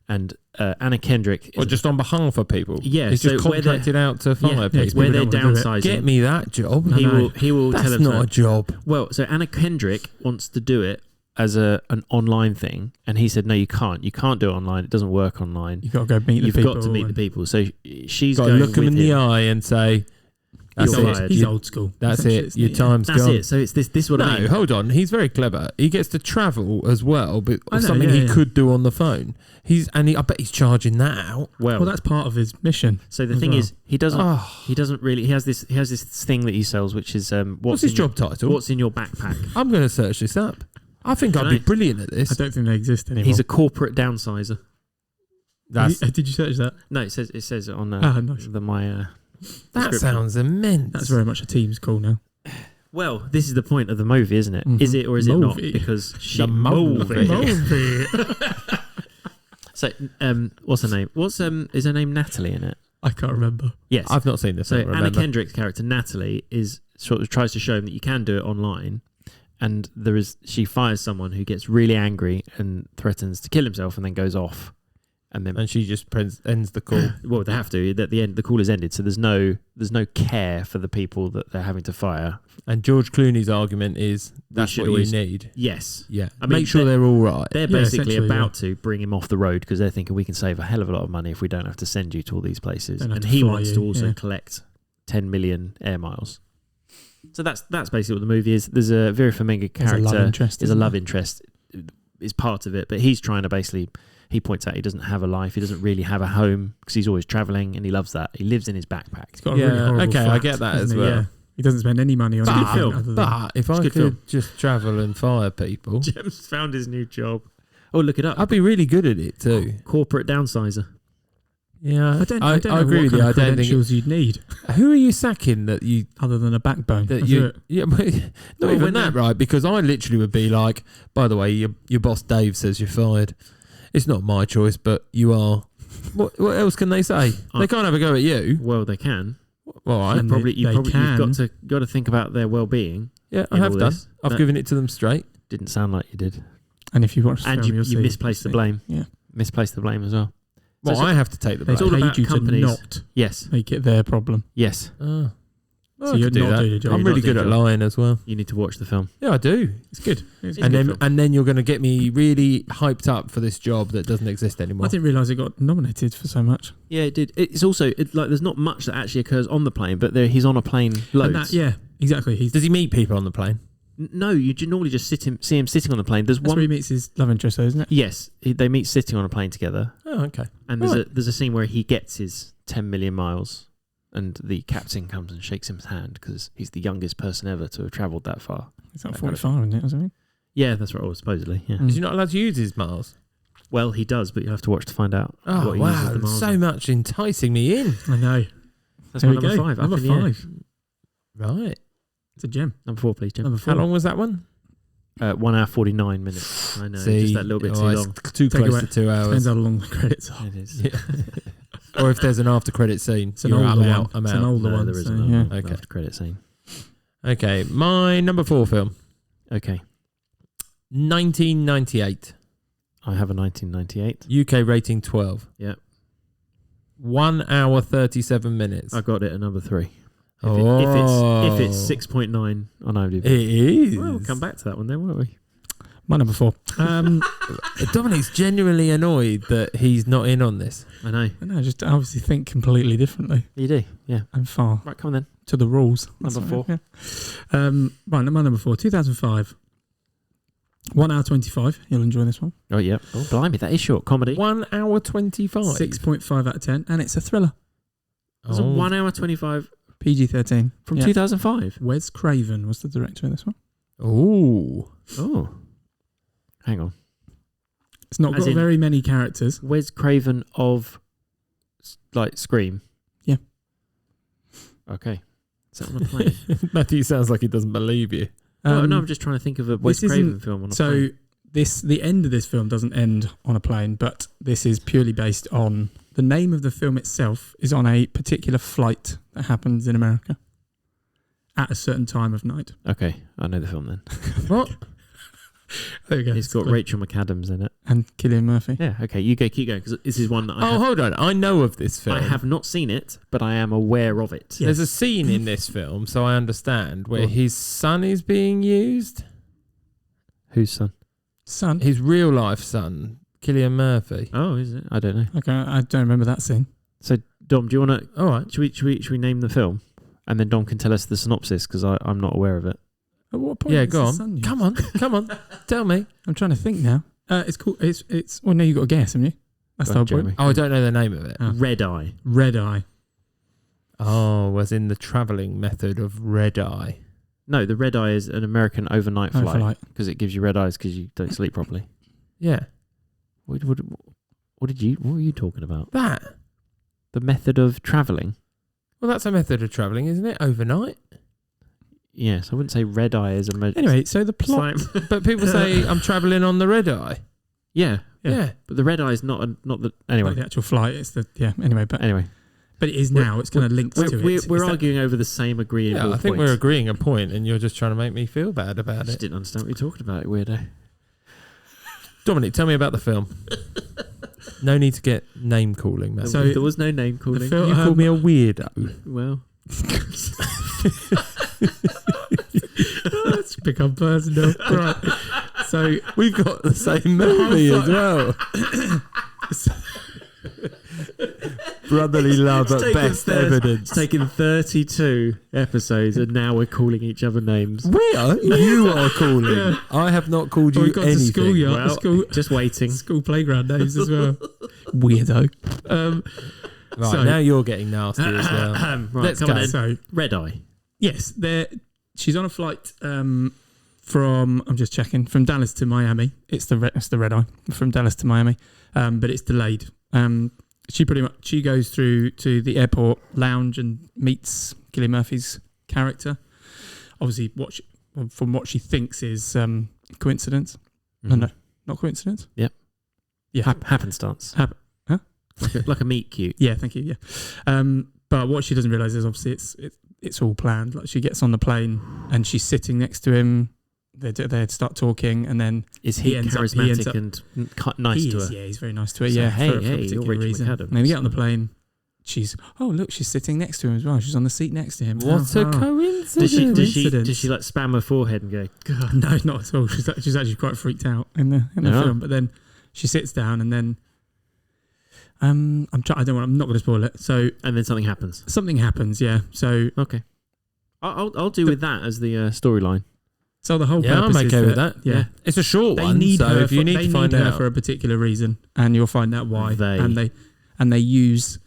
And Anna Kendrick, Or just on behalf of people. Yeah, He's so just where they're- contracted out to fire yeah, people. where people they're don't wanna do it. downsizing. Get me that job. I know. He will tell That's him not a job. Well, so Anna Kendrick wants to do it as an online thing, and he said, "No, you can't. You can't do it online. It doesn't work online. You've got to go meet the You've people. got to meet the and- people." So she's Got to going look him with in the eye and say, "That's You're it. fired. He's You- old school. That's essentially, it. isn't Your he? time's That's gone." it. So it's this. This is what No, I mean. hold on. He's very clever. He gets to travel as well, but I know, something yeah, he yeah. could do on the phone. I bet he's charging that out. Well, that's part of his mission. So the as thing well. is, he doesn't. Oh, He doesn't really. He has this thing that he sells, which is what's his in job title? What's in your backpack? I'm going to search this up. I think Can I'd be I? brilliant at I this. don't think they exist anymore. He's a corporate downsizer. That's, Did you search that? No, it says it on Nice. my. that description. sounds immense. That's very much a team's call now. Well, this is the point of the movie, isn't it? Mhm. Is it or is it not? Movie. Because The movie. So, what's her name? Is her name Natalie in it? I can't remember. Yes. I've not seen this. So I don't Anna remember. Kendrick's character Natalie is sort of tries to show him that you can do it online, and she fires someone who gets really angry and threatens to kill himself, and then goes off, and then And she just ends the call. well they have to. At the end, the call is ended, so there's no care for the people that they're having to fire. And George Clooney's argument is that's should what always- you need. Yes, Yeah. I mean, Make sure they're all right. they're Yeah, basically essentially, about to bring him off the road because they're thinking we can save a hell of a lot of money if we don't have to send you to all these places, Don't have and to he fly wants you, to also yeah. collect 10 million air miles. So that's basically what the movie is. There's a Vera Farmiga There's a love character. interest. Is a isn't love there? interest is part of it, but he's trying to basically. He points out he doesn't have a life. He doesn't really have a home because he's always traveling, and he loves that. He lives in his backpack. He's got a really Yeah, horrible okay, I flat, get that hasn't as he? well. Yeah. He doesn't spend any money on It's a good anything film, other than But if I good could film. just travel and fire people, Jim's found his new job. Oh, look it up. I'd be really good at it too. Corporate downsizer. Yeah, I don't know agree what with you. kind I of don't think. credentials you'd need Who are you sacking that you other than a backbone. that That's you? it. Yeah, but not Well, even when that, right? Because I literally would be like, by the way, your boss Dave says you're fired. It's not my choice, but you are. What else can they say? They can't have a go at you. Well, they can. All right. And You've can. got to think about their well-being. Yeah, I in have all done. this. I've That given it to them straight. Didn't sound like you did. And if you watch the And film, you you'll see. misplaced the blame. Yeah. Misplaced the blame as well. Well, So- I have to take the They It's all blame. about paid you companies. to not Yes. make it their problem. Yes. Oh. So I you're could do not that. doing your job. I'm You're really not doing good at your job. lying as well. You need to watch the film. Yeah, I do. It's good. It's It's And a then good film. you're going to get me really hyped up for this job that doesn't exist anymore. I didn't realise it got nominated for so much. Yeah, it did. It's also like there's not much that actually occurs on the plane, but he's on a plane loads. And that, yeah, exactly. Does he meet people on the plane? No, you normally just see him sitting on the plane. There's That's where he one. meets his love interest, though, isn't it? Yes, they meet sitting on a plane together, Oh, okay. and there's a scene where he gets his 10 million miles, and the captain comes and shakes his hand because he's the youngest person ever to have travelled that far. It's like That kind of 45, isn't it? Or something? Yeah, that's right. Supposedly, yeah. Mm. Is he not allowed to use his miles? Well, he does, but you'll have to watch to find out. Oh, what he uses wow. the miles So on. much enticing me in. I know. That's There my we number go. 5. Number up in the air. 5. Right. It's a gem. Number 4, please, Jim. Number 4. How long was that one? 1 hour 49 minutes. I know, See, just that little bit too it's long. too Take close away- to 2 Depends hours. how long the credits are. It is. Yeah. Or if there's an after credit scene. It's an I'm older out. one. I'm It's out. an older No, one. there so, isn't yeah. an Okay. after credit scene. Okay. My number 4 film. Okay, 1998. I have a 1998. UK rating 12. Yeah. 1 hour 37 minutes. I got it at number 3. Oh. If it's 6.9 on IMDb. It is. Well, we'll come back to that one then, won't we? My number 4. Dominic's genuinely annoyed that he's not in on this. I know. I know, just obviously think completely differently You do, yeah. and far Right, come on then. to the rules. Number That's 4. right, yeah. Right, my number 4, 2005. 1 hour 25. You'll enjoy this one. Oh, yeah. Oh, blimey, that is short. Comedy. 1 hour 25. 6.5 out of 10. And it's a thriller. It's a 1 hour 25 PG-13. from Yeah. 2005. Wes Craven was the director of this one. Oh. Oh. Hang on. It's not As got in- very many characters. Wes Craven of like Scream. Yeah. Okay. Is that on a plane? Matthew sounds like he doesn't believe you. No, I'm just trying to think of a Wes this Craven isn't- film on a So plane. the end of this film doesn't end on a plane, but this is purely based on the name of the film itself is on a particular flight that happens in America at a certain time of night. Okay, I know the film then. What? There we go. It's got Rachel McAdams in it. and Cillian Murphy. Yeah, okay, you go, keep going, because this is one that Oh, hold on. I know of this film. I have not seen it, but I am aware of it. Yeah. There's a scene in this film, so I understand, where Go on. his son is being used. Whose son? Son. His real life son, Cillian Murphy. Oh, is it? I don't know. Okay, I don't remember that scene. So, Dom, do you want to... All right. Should we name the film? And then Dom can tell us the synopsis, because I'm not aware of it. At what point Yeah, is go the on. son used? Come on. Come on. Tell me. I'm trying to think now. It's called. It's. Well, no, you got to guess, haven't you? That's Go the on, whole point. Jeremy. Oh, I don't know the name of it. Oh. Red Eye. Red Eye. Oh, was in the travelling method of red eye. No, the Red Eye is an American overnight flight, Overnight. because it gives you red eyes because you don't sleep properly. Yeah. What were you talking about? That. The method of travelling? Well, that's a method of travelling, isn't it? Overnight. Yes, I wouldn't say Red Eye is a... Anyway, so the it's plot. like- But people say I'm travelling on the red eye. yeah, Yeah. but the Red Eye is not the... Anyway, Not the actual flight. It's the Anyway, but anyway. it is now. It's kind of linked to it. We're Is that- arguing over the same agreeable Yeah, I think point. we're agreeing a point, and you're just trying to make me feel bad I about just it. didn't understand what you're talking about, weirdo. Dominic, tell me about the film. No need to get name calling, man. So- There was no name calling. film- You called me a weirdo. Well, Let's become personal. Right. So We've got the same movie as well. Brotherly love at best evidence. it's taken 32 episodes and now we're calling each other names. We are. You are calling. Yeah. I have not called you we got to anything. school yard, Well, school just waiting. school playground names as well. Weirdo. Right, So- now you're getting nasty as well. Right, Let's come on go. then. So Red Eye. yes, she's on a flight from. I'm just checking from Dallas to Miami. It's the red eye from Dallas to Miami, but it's delayed. She goes through to the airport lounge and meets Cillian Murphy's character. Obviously, from what she thinks is coincidence. No, not coincidence. Yep. Yeah. Happenstance. Huh? Like a meet cute. Yeah, thank you. Yeah, but what she doesn't realise is obviously it's all planned. Like she gets on the plane and she's sitting next to him. They start talking, and then Is He he ends up- charismatic and nice he to is. her? Yeah, he's very nice to her. So, yeah, hey, for a you're particular Rachel reason. McAdams. And then they get on the plane. She's she's sitting next to him as well. She's on the seat next to him. What a coincidence. Does she like spam her forehead and go, God? No, not at all. She's actually quite freaked out in the Yeah. film. But then she sits down, and then I'm not going to spoil it. So And then something happens. something happens. Yeah. So Okay. I'll do with that as the storyline. the whole Yeah, I'm purpose is okay with that. Yeah. It's a short They one, need so her. if you need to find her out. for a particular reason, and you'll find out why. They. And they use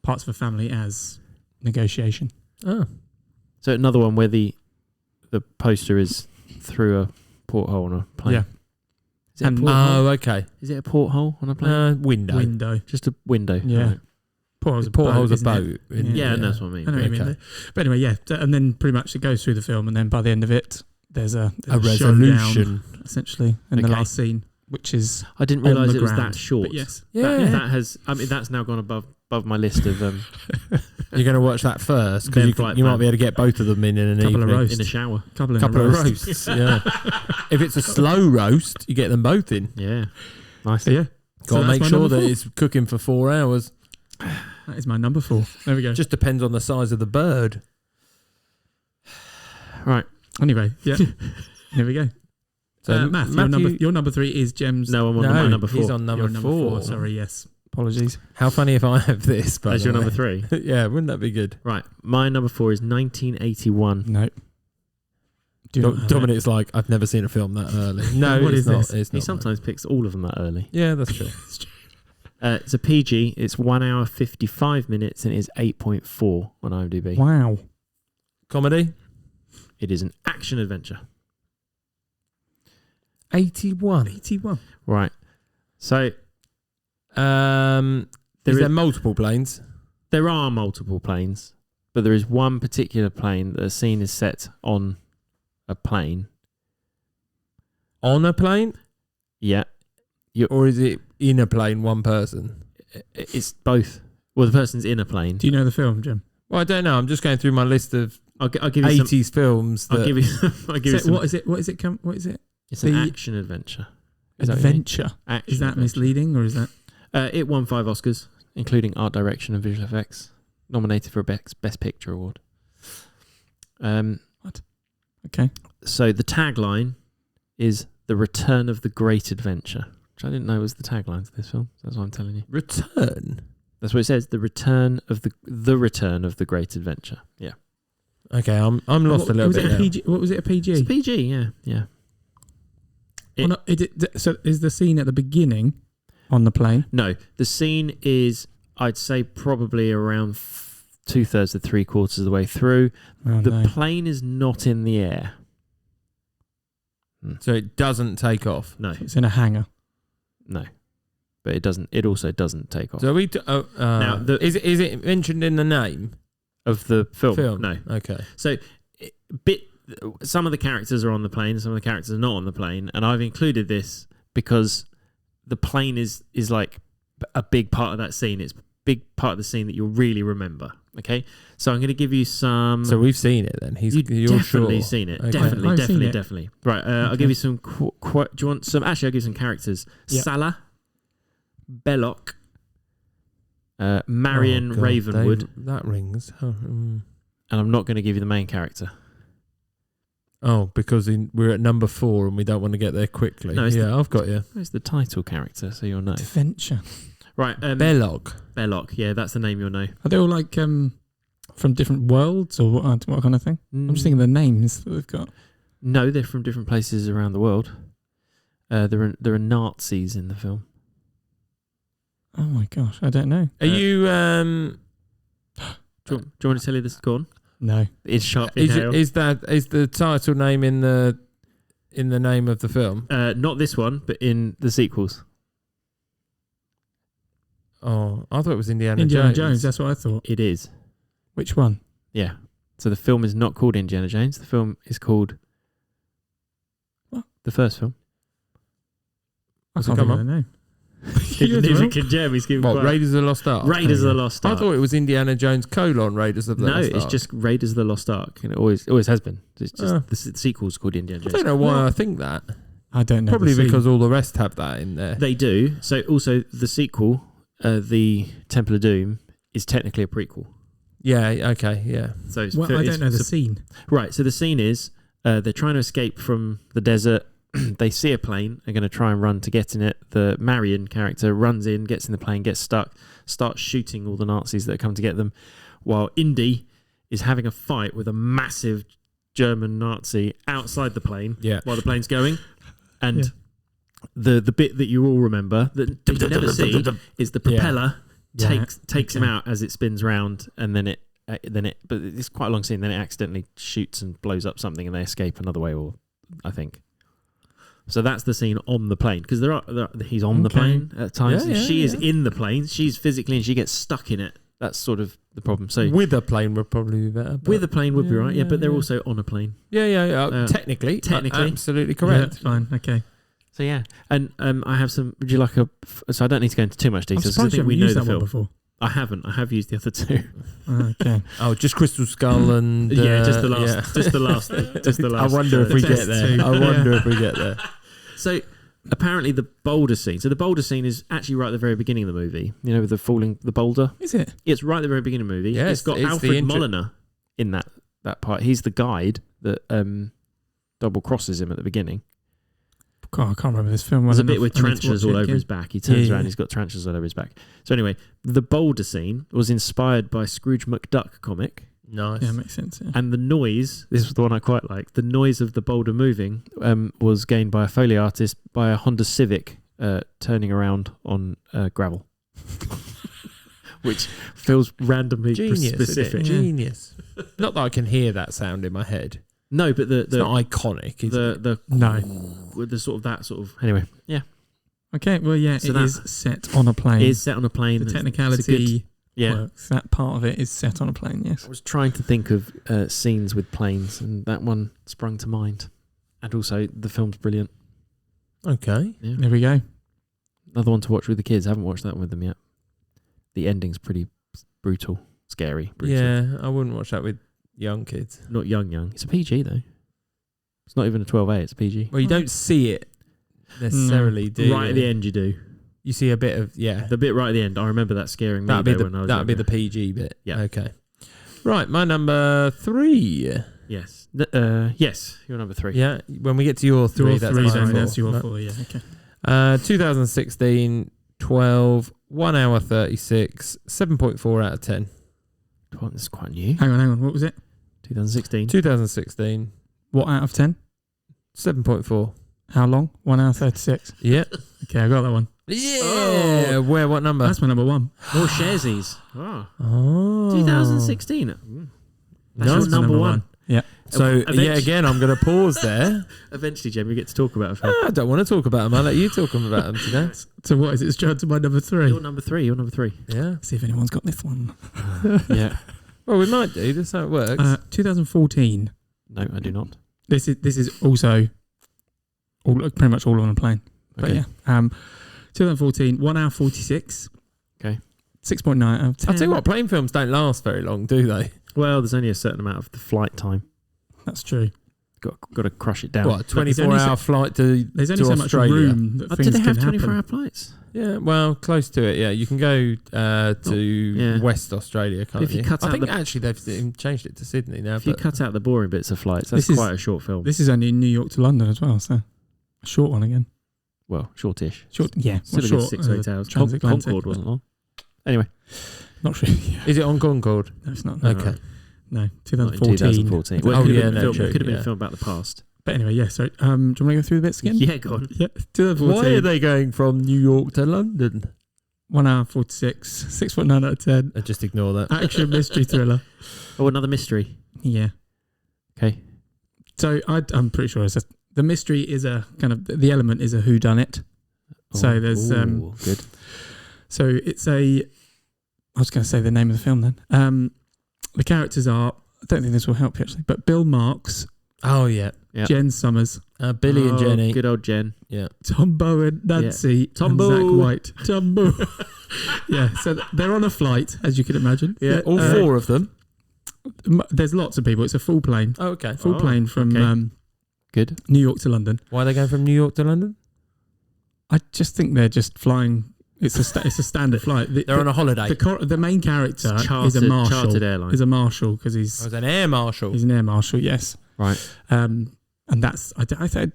parts of a family as negotiation. Oh. So another one where the poster is through a porthole on a plane. Yeah. Is it a And- porthole? Oh, okay. Is it a porthole on a plane? Window. Window. Just a window. Yeah. Right. Porthole's a Porthole's a isn't it? boat. Yeah. Yeah, and that's what I mean. I know what you Okay. mean. But anyway, yeah. And then pretty much it goes through the film, and then by the end of it, there's a resolution. showdown, essentially, in the Okay. last scene, which is I didn't on realise the it was ground. that short. But yes. Yeah. That has. I mean, that's now gone above my list of You're going to watch that first Ben because you might be able to get both of them in an Couple of evening. roasts. in a shower. couple Couple of roasts. Yeah. If it's a slow roast, you get them both in. Yeah. Nice. So, yeah. Got to that's make my sure number that 4. it's cooking for 4 hours. That is my number 4. There we go. Just depends on the size of the bird. Right. Anyway, yeah. There we go. So Matt, Matthew, your number 3 is Gem's. No, I'm on no, my number 4. he's on number Your 4. Sorry, yes. Apologies. How funny if I have this? By That's the your number way. 3. Yeah, wouldn't that be good? Right. My number 4 is 1981. No. Do not have it. Dominic's like, I've never seen a film that early. No, What it's is not. this? It's He not. sometimes picks all of them that early. Yeah, that's true. It's a PG. It's 1 hour 55 minutes and it is 8.4 on IMDb. Wow. Comedy? It is an action adventure. 81. 81. Right. So Is there multiple planes? there are multiple planes, but there is one particular plane that the scene is set on a plane. On a plane? Yeah. Or is it in a plane, one person? It's both. Well, the person's in a plane. Do you know the film, Jim? Well, I don't know. I'm just going through my list of I'll give you 80s films. I'll give you. I'll give you some. What is it? What is it? What is it? It's an the- action adventure. Is that what you mean? Adventure. Action Is that adventure. misleading or is that? It won 5 Oscars, including art direction and visual effects. Nominated for a Best Picture award. Okay. So the tagline is "The Return of the Great Adventure," which I didn't know was the tagline to this film. That's what I'm telling you. Return? That's what it says. The return of the return of the Great Adventure. Yeah. Okay, I'm lost a little was bit it a now. PG? What was it? A PG? It's PG. Yeah. Oh, no, so is the scene at the beginning on the plane? No, the scene is, I'd say, probably around 2/3 to 3/4 of the way through. Oh, The no. plane is not in the air. So it doesn't take off. No, It's in a hangar. no, but it doesn't. It also doesn't take off. So we Now, is it mentioned in the name Of the film, film? no. Okay. So, some of the characters are on the plane, some of the characters are not on the plane, and I've included this because the plane is like a big part of that scene. It's a big part of the scene that you'll really remember. Okay, so I'm going to give you some. So we've seen it then. You're definitely sure? seen it. Okay. Definitely, I've seen it. definitely. Right, I'll give you some. Do you want some? Actually, I'll give you some characters. Yep. Salah, Belloc, Marion Oh, God, Ravenwood, that rings. and I'm not going to give you the main character. Oh, because we're at number 4 and we don't want to get there quickly. No, it's I've got you. Where's the title character? So you'll know. Adventure. Right, Belloc. Belloc. Yeah, that's the name you'll know. Are they all like from different worlds or what kind of thing? I'm just thinking of the names that they've got. No, they're from different places around the world. There are Nazis in the film. Oh my gosh, I don't know. Are you? Do you want me to tell you this? Go on. No. It's sharp. Is the title name in the name of the film? Not this one, but in the sequels. Oh, I thought it was Indiana Jones. That's what I thought. It is. Which one? Yeah. So the film is not called Indiana Jones. The film is called. What? The first film. I So can't come think of on. the name. Neither can Jem. He's giving What, quite- Raiders of the Lost Ark? Raiders of the Lost I Ark. thought it was Indiana Jones : Raiders of the No, Lost Ark. it's just Raiders of the Lost Ark, and it always has been. It's just the sequel's called Indiana I Jones. don't know why I think that. I don't know. Probably the scene. because all the rest have that in there. They do. So also the sequel, the Temple of Doom, is technically a prequel. Yeah. Okay. Yeah. So it's, Well, I don't know the scene. Right. So the scene is they're trying to escape from the desert. They see a plane. They're going to try and run to get in it. The Marion character runs in, gets in the plane, gets stuck, starts shooting all the Nazis that come to get them, while Indy is having a fight with a massive German Nazi outside the plane Yeah. while the plane's going. And the bit that you all remember that you never see is the propeller takes him out as it spins round, and then it but it's quite a long scene. Then it accidentally shoots and blows up something, and they escape another way. Or I think. So that's the scene on the plane, because he's on the plane at times. Yeah, yeah, she is in the plane. She's physically, and she gets stuck in it. That's sort of the problem. So With a plane would probably be better. with a plane would be right, but they're yeah. also on a plane. Yeah. Technically, absolutely correct. Yeah, that's fine. Okay. So yeah, and I have some. Would you like a? So I don't need to go into too much I'm detail. surprised I you think we haven't know used the that one film. before. I haven't. I have used the other two. Okay. Oh, just Crystal Skull and Just the last. Just the last. Just the last. I wonder if we the get best there. two. I wonder if we get there. So apparently the boulder scene. So the boulder scene is actually right at the very beginning of the movie. You know, with the falling the boulder. Is it? It's right at the very beginning of the movie. Yeah, it's got it's the Alfred intro- Molina in that part. He's the guide that double crosses him at the beginning. God, I can't remember this film. There's well a bit enough. with I need to tarantulas watch all it over his again. back. He turns Yeah, around, yeah. he's got tarantulas all over his back. So anyway, the boulder scene was inspired by Scrooge McDuck comic. Nice. Yeah, makes sense. Yeah. And the noise, this was the one I quite liked, the noise of the boulder moving was gained by a Foley artist by a Honda Civic turning around on gravel. Which feels randomly Genius, isn't it? specific. Genius. Not that I can hear that sound in my head. No, but It's not iconic, is it? the No. with the sort of that sort of anyway, yeah. Okay, well, yeah, So it that is set on a plane. It is set on a plane. The It's a technicality good- works. That part of it is set on a plane, yes. I was trying to think of scenes with planes, and that one sprung to mind. And also, the film's brilliant. Okay. Yeah. There we go. Another one to watch with the kids. I haven't watched that one with them yet. The ending's pretty brutal, scary. Brutal. Yeah, I wouldn't watch that with young kids. Not young. It's a PG, though. It's not even a 12A, it's a PG. Well, you don't see it necessarily, do you? Right at the end, you do. You see a bit of, yeah. The bit right at the end, I remember that scaring me. That'd be when I was the younger. PG bit. Yeah. Okay. Right, my number 3. Yes. Yes, you're number 3. Yeah, when we get to your 3, Your that's 3, my then 4. that's your Right. 4, yeah, okay. 2016, 12, 1 hour 36, 7.4 out of 10. Well, this is quite new. Hang on, what was it? 2016. 2016, What out of 10? 7.4. How long? 1 hour 36. Yeah. Okay, I got that one. Yeah. Oh. Where? What number? That's my number 1. More Sharesies. Oh. 2016. That's No, your number 1. Yeah. So, Eventually- again, I'm going to pause there. Eventually, Jem, we get to talk about a film. I don't want to talk about them. I'll let you talk about them today. So what is it? Straight to my number 3. You're number 3. Yeah. See if anyone's got this one. Yeah. Well, we might do. That's how it works. 2014. No, I do not. This is also pretty much all on a plane. But Okay. yeah. 2014, 1 hour 46. Okay. 6.9 out of 10. I'll tell you what, plane films don't last very long, do they? Well, there's only a certain amount of the flight time. That's true. Got to crush it down. What, a there's only 24-hour flight to There's only to so Australia? much room that Do things they have can 24-hour happen. flights? Yeah, well, close to it, yeah. You can go to yeah. West Australia, can't If you you? cut I out think the- actually they've changed it to Sydney now. If you But cut out the boring bits of flights, that's This is- quite a short film. This is only New York to London as well, so a short one again. Well, shortish. Short, yeah. Still a short, good 6 or 8 hours. transatlantic. Concorde wasn't long. Anyway. Not sure. Yeah. is it on Concorde? No, it's not. No, Okay. no Not in 2014. 2014. Well, Oh, it could have yeah, been, no, film, true, it could have been yeah. a film about the past. But anyway, yeah. So, do you want to go through the bits again? Yeah, go on. Yeah. 2014. Why are they going from New York to London? 1 hour 46. 6.9 out of 10. Just ignore that. Action mystery thriller. Oh, another mystery. Yeah. Okay. So I'm pretty sure the mystery is a kind of the element is a whodunit. So there's good. So it's I was going to say the name of the film then. The characters are, I don't think this will help you actually, but Bill Marks, Oh, yeah. Yep. Jen Summers, Billy and Jenny. Good old Jen. Yeah. Tom Bowen, Nancy, and Tombo. Zach White. Tombo. Yeah, so they're on a flight, as you can imagine. Yeah, all 4 of them. There's lots of people. It's a full plane. Oh, okay. Full plane from okay. Good. New York to London. Why are they going from New York to London? I just think they're just flying. It's a standard flight. They're on a holiday. The main character Chartered, is a marshal. chartered airline. He's a marshal because I he's was an air marshal. an air marshal. Yes. Right. And that's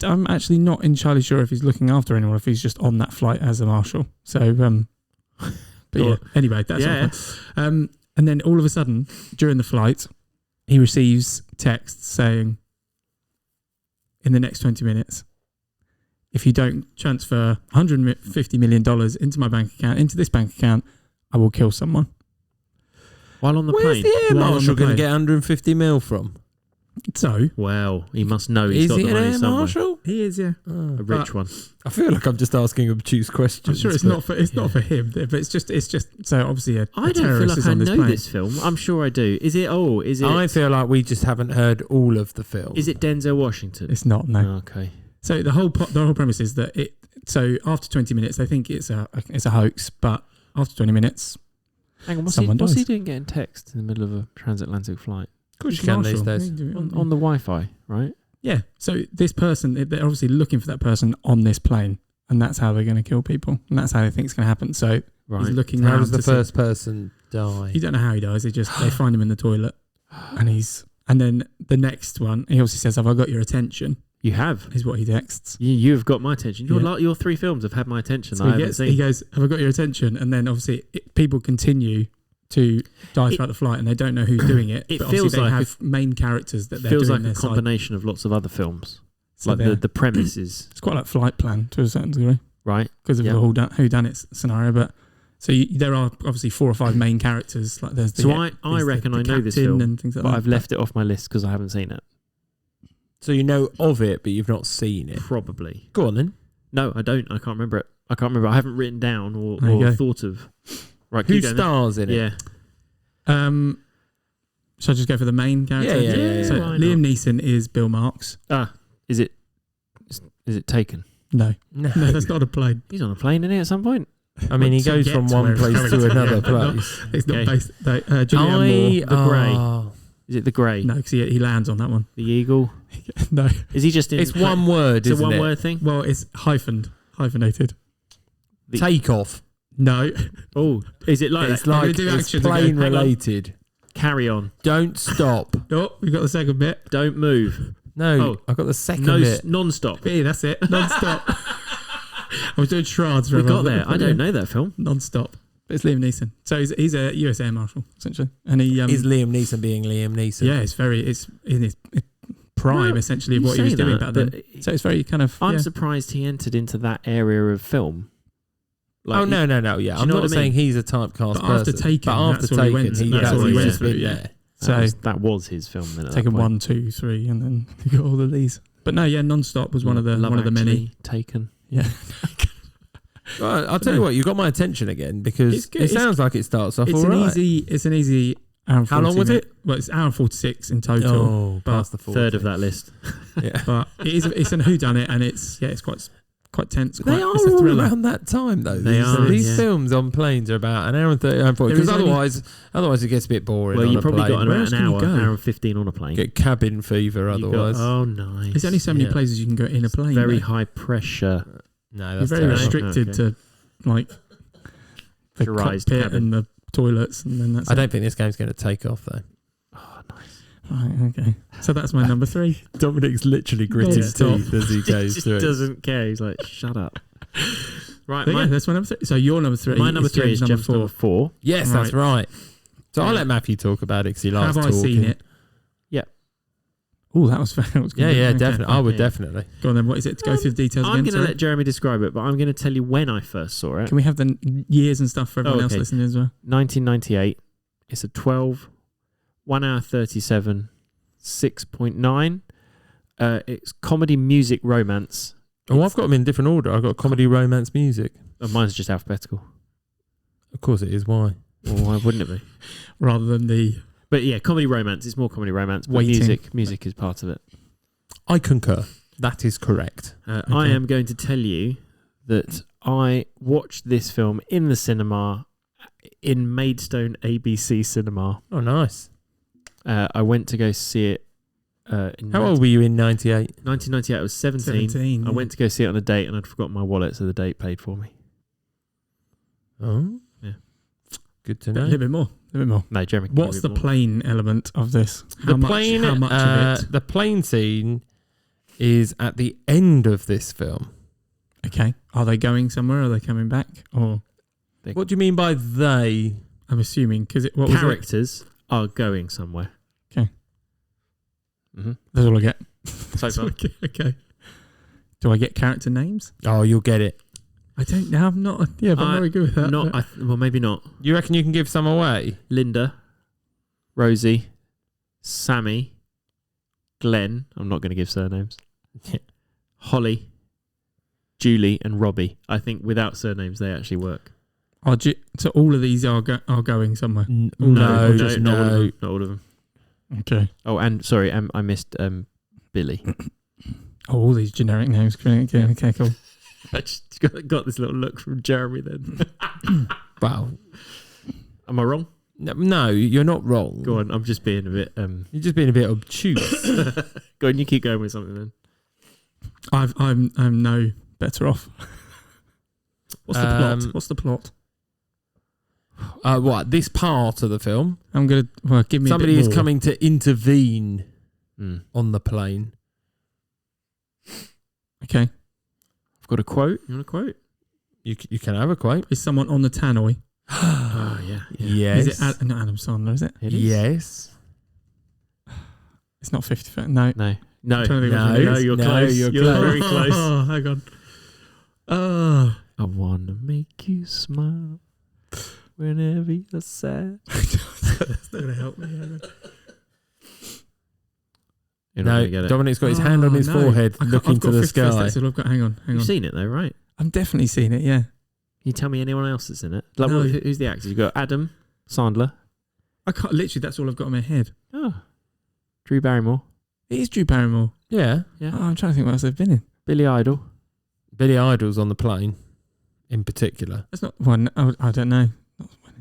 I'm actually not entirely sure if he's looking after anyone, or if he's just on that flight as a marshal. So, but yeah. Anyway, that's Yeah. all. And then all of a sudden, during the flight, he receives texts saying, "In the next 20 minutes, if you don't transfer $150 million into my bank account, into this bank account, I will kill someone." While on the Where's plane. the air While on marshal the going to plane. get 150 mil from? So Wow. He must know he's Is got he the an money air somewhere. marshal? he is, yeah. Oh. A rich one. I feel like I'm just asking obtuse questions. I'm sure it's but- not for him, but it's just so obviously a I don't feel terrorist like is I on this know plane. this film. I'm sure I do. Is it? I feel like we just haven't heard all of the film. Is it Denzel Washington? It's not, no. Okay. So the whole premise is that so after 20 minutes they think it's a hoax, but after 20 minutes Hang on. What's Someone he dies. doing getting text in the middle of a transatlantic flight? Of course you can these Marshall, days. On the Wi-Fi, right? yeah. So this person, they're obviously looking for that person on this plane, and that's how they're going to kill people, and that's how they think it's going to happen. So Right. he's looking How around does the to see- first person die? You don't know how he dies. They find him in the toilet, and then the next one, he obviously says, "Have I got your attention?" You have. Is what he texts. You've got my attention. Yeah. Your 3 films have had my attention. So I he haven't gets, seen. he goes, "Have I got your attention?" And then obviously people continue to die throughout the flight, and they don't know who's doing it. It but feels obviously they like have main characters that they're feels doing like a their side. combination of lots of other films. So Like the premise is it's quite like Flight Plan to a certain degree right. because of Yeah. the whole whodunit scenario. But so there are obviously 4 or 5 main characters. Like there's the, So I there's reckon the I know this captain film, and things like but that. I've left it off my list because I haven't seen it. So you know of it, but you've not seen it. Probably. Go on then. No, I don't. I can't remember it. I can't remember. I haven't written down There you or go. thought of. Right, Who keep going then. stars in it? Yeah. Shall I just go for the main character? Yeah. So Why Liam not? Neeson is Bill Marks. Is it Taken? No, No. that's not a plane. He's on a plane, isn't he, at some point? I mean, he To goes get from to one where place it's to going. another Yeah, place. It's not Okay. based. Julianne Moore. The Grey. Is it the Grey? No, because he lands on that one. The Eagle? No. Is he just in? It's one word, It's a isn't one it? word thing. Well, it's hyphenated. Take off. No. Oh, is it like It's that? I'm like gonna do it's actions plane again. Hang on. related. Carry on? Don't stop. Oh, we got the second bit. Don't move. No, Oh. I got the second No, bit. non-stop. Yeah, that's it. Non-stop. I was doing charades. We for got a there. moment. I don't know that film. Non-stop. But it's Liam Neeson. So he's a US Air Marshal essentially, and he Is Liam Neeson being Liam Neeson? yeah, it's in his prime Well, essentially of you what he was say doing that, back then. but So it's very kind of. I'm yeah. surprised he entered into that area of film. Oh no. Yeah, Do you I'm know not what I saying mean? he's a typecast But after person. Taken, but after that's what he Taken, went- he that's has what he went just through, been yeah. there. So that was his film then. At Taken that point. 1, 2, 3, and then you got all of these. But no, yeah, Non-Stop was one of the Love many. Actually, Taken. Yeah. Well, I'll tell you what, you got my attention again because It's good. it sounds like it starts off It's all an right. easy hour and 40 How long was minute- it? Well, it's hour and 46 in total. Oh, but past the 40. Third of that list. Yeah. But it's an whodunit, and it's quite tense. They are It's a all thriller. around that time though. They these are, these yeah. films on planes are about an hour and 30, hour and 40. There Because is otherwise it gets a bit boring. Well, on you a probably plane. got Where about else an can you hour, go? hour and 15 on a plane. Get cabin fever You got- otherwise. oh, nice. There's only so many Yeah. places you can go in a plane. Very though. high pressure. No, You're that's very terrible. restricted Okay. to like the Pressurised cockpit cabin. and the toilets, and then that's. I don't think this game's going to take off though. Oh, nice. Right, okay. So that's my number 3. Dominic's literally gritting his Non-stop. teeth as he He goes just through. doesn't care. He's like, shut up. Right, But yeah, that's my number 3. So your number 3. my number 3 is James' Jeff's number 4. Yes, that's right. So I'll Yeah. let Matthew talk about it because he likes Have I talking. seen it? Yeah. Oh, that was good. Yeah, Okay. definitely. I would Yeah. definitely. Go on then. What is it? To go through the details I'm again. going to Sorry. let Jeremy describe it, but I'm going to tell you when I first saw it. Can we have the years and stuff for everyone else okay. listening as well? 1998. It's a 12, 1 hour 37, 6.9. It's comedy, music, romance. Oh, I've got them in different order. I've got comedy, romance, music. Oh, mine's just alphabetical. Of course it is. Why? Well, why wouldn't it be? Rather than the But yeah, comedy, romance. It's more comedy, romance. But Waiting. music is part of it. I concur. That is correct. I am going to tell you that I watched this film in the cinema in Maidstone ABC Cinema. Oh, nice. I went to go see it. In How old were you in 98? 1998. I was 17. 17. I went to go see it on a date and I'd forgotten my wallet, so the date paid for me. Oh. Yeah. Good to a know. little bit more. A little bit more. No, Jeremy. can What's give the it more. plane element of this? How much of it? The plane scene is at the end of this film. Okay. Are they going somewhere? Are they coming back? Or What do you mean by they? I'm assuming because what was it? Characters are going somewhere. Okay. Mm-hmm. That's all I get. So far. Okay. Do I get character names? Oh, you'll get it. I don't know. I'm not. Yeah, but I'm very good with that. Not. but- Well, maybe not. You reckon you can give some away? Linda, Rosie, Sammy, Glenn. I'm not going to give surnames. Yeah. Holly, Julie, and Robbie. I think without surnames they actually work. So all of these are going somewhere. No, No, no, just not all of no. them. Not all of them. Okay. Oh, and sorry, I missed Billy. Oh, all these generic names. Okay, cool. I just got this little look from Jeremy then. Well, Am I wrong? no, you're not wrong. Go on, I'm just being a bit. You're just being a bit obtuse. Go on, you keep going with something then. I'm no better off. What's the plot? What's the plot? What? This part of the film? I'm gonna give me Somebody a bit is more. coming to intervene Mm. on the plane. Okay. I've got a quote. You want a quote? You can have a quote. Is someone on the tannoy? Oh yeah. Yes. Is it not Adam Sandler? Is it? It is? Yes. It's not 50 No. No. I'm trying to think what it No, is. you're No, close. you're You're close. very close. Oh, hang on. Oh. I wanna make you smile whenever you're sad. That's not gonna help me. Hang on. You're not No, gonna get it. Dominic's got his hand on his no. forehead I can't- looking I've to got the 50 first, sky. that's all I've got. Hang on. You've seen it though, right? I've definitely seen it. Yeah. You tell me anyone else that's in it. Like, No. who's the actors? You got Adam Sandler. I can't. Literally, that's all I've got in my head. Oh, Drew Barrymore. It is Drew Barrymore. Yeah. Yeah. Oh, I'm trying to think what else they've been in. Billy Idol. Billy Idol's on the plane, in particular. That's not one. I don't know.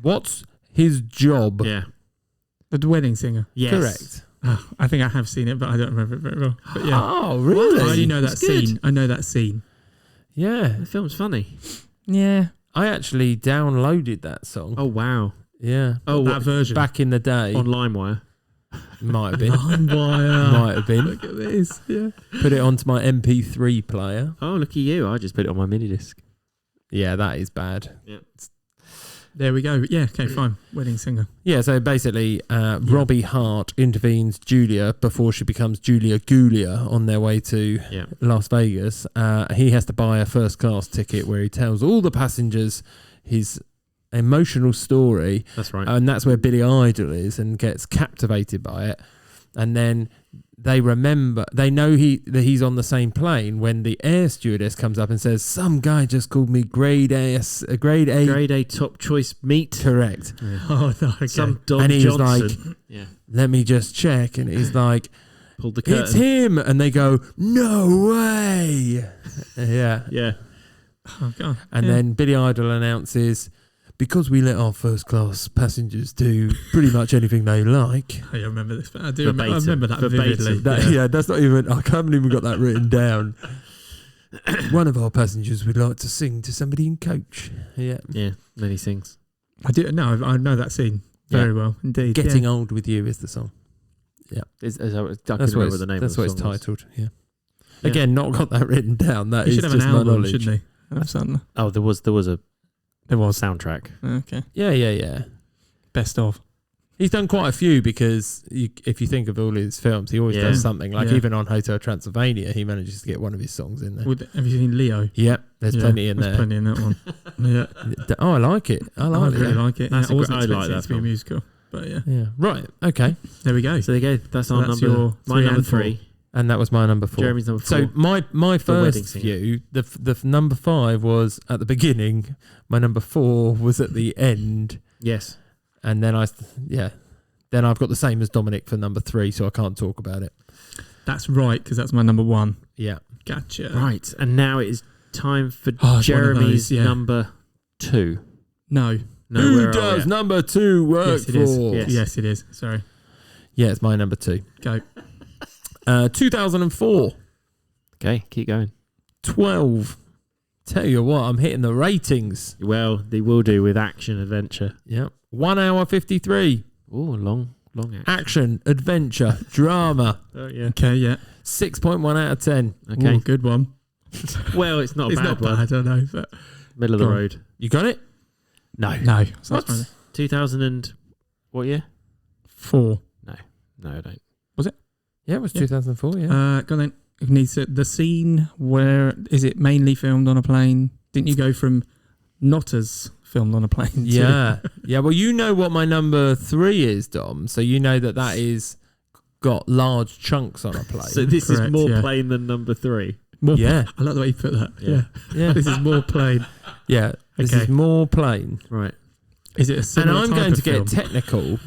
What's his job? Yeah. The Wedding Singer. Yes. Correct. Oh, I think I have seen it, but I don't remember it very well. But yeah. Oh, really? I only know that It's good. scene. I know that scene. Yeah. The film's funny. Yeah. I actually downloaded that song. Oh, wow. Yeah. Oh, that what, version. Back in the day. on LimeWire. Might have been. LimeWire. Might have been. Look at this. Yeah. Put it onto my MP3 player. Oh, look at you. I just put it on my mini disc. Yeah, that is bad. There we go. Yeah. Okay. Fine. Wedding Singer. Yeah, so basically, Robbie Hart intervenes Julia before she becomes Julia Gulia on their way to Yeah. Las Vegas. He has to buy a first class ticket where he tells all the passengers his emotional story, That's right. and that's where Billy Idol is, and gets captivated by it. And then they know that he's on the same plane when the air stewardess comes up and says, "Some guy just called me grade A." Grade A top choice meat. Correct. Yeah. Oh no. Okay. Some Don And he was Johnson. like, "Let me just check," and he's like, Pulled the curtain. "It's him," and they go, "No way!" Yeah. Yeah. Oh god. And Yeah. then Billy Idol announces, "Because we let our first class passengers do pretty much anything they like." I remember this. But I do. Verbatim. I remember that Verbatim. vividly. Yeah, that's not even. I haven't even got that written down. One of our passengers would like to sing to somebody in coach. Yeah. Yeah. Many things. I do. No, I know that scene very well indeed. Getting yeah. Old with You is the song. I That's can what remember it's, the name that's of the what it's song was. titled. Yeah. Yeah. Again, not got that written down. That He is should have just an my album, knowledge. shouldn't he? Have something. Oh, there was a There was. soundtrack. Okay. Yeah. Best of. He's done quite a few because if you think of all his films, he always Yeah. does something. Like Yeah. even on Hotel Transylvania, he manages to get one of his songs in there. Have you seen Leo? Yep, there's Yeah, plenty in there's there. plenty in that one. Yeah. Oh, I like it. I I like really it. like it. That's I a wasn't great- I like expecting it that to be a film. musical, but yeah. Yeah. Right. Okay. There we go. So there you go. That's So our that's number. your My 3 number and 4. 3. And that was my number 4. Jeremy's number 4. So my Wedding first Singer. view, the number 5 was at the beginning. My number 4 was at the end, yes. and then then I've got the same as Dominic for number 3, so I can't talk about it. That's right, because that's my number 1. Yeah. Gotcha. Right. And now it is time for Oh, it's one of Jeremy's those, yeah. number 2. No. No, Who where are does we at? number 2 work Yes, it is. for? Yes. Yes, it is. Sorry. Yeah, it's my number 2. Go. 2004. Okay, keep going. 12. Tell you what, I'm hitting the ratings. Well, they will do with action adventure. Yep. 1 hour 53. Oh, long action. Action, adventure, drama. Oh yeah. Okay, yeah. 6.1 out of 10. Okay. Ooh, good one. Well, it's not a It's bad not one. bad, I know, but Middle of the Go on. road. You got it? No. no. So What? that's my 2000 and what year? 4. No, I don't. Yeah, it was Yeah. 2004, yeah. Go on then. It needs the scene where is it mainly filmed on a plane? Didn't you go from not as filmed on a plane? to- Yeah. Yeah, well, you know what my number 3 is, Dom. So you know that is got large chunks on a plane. So this Correct, is more yeah. plain than number 3. More Yeah. I like the way you put that. Yeah. Yeah. Yeah. This is more plain. Yeah. This Okay. is more plain. Right. Is it a And similar I'm type going of to get film? technical.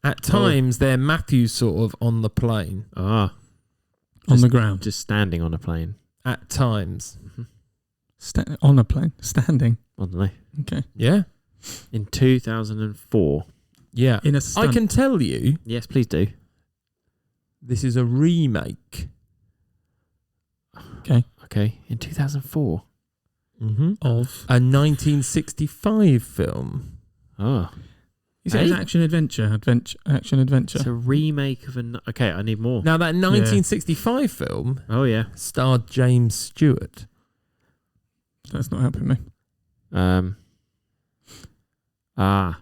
At times, they're Matthews sort of on the plane. Ah, on the ground? just standing on a plane. At times. On a plane? Standing? I don't know. Okay. Yeah. In 2004. Yeah. In a I stunt. can tell you Yes, please do. this is a remake. Okay. In 2004. Mm-hmm. of... A 1965 film. Oh. You said it's Hey? action adventure. Action adventure. It's a remake of an. Okay, I need more. Now, that 1965 film Oh, yeah. starred James Stewart. That's not helping me. Ah.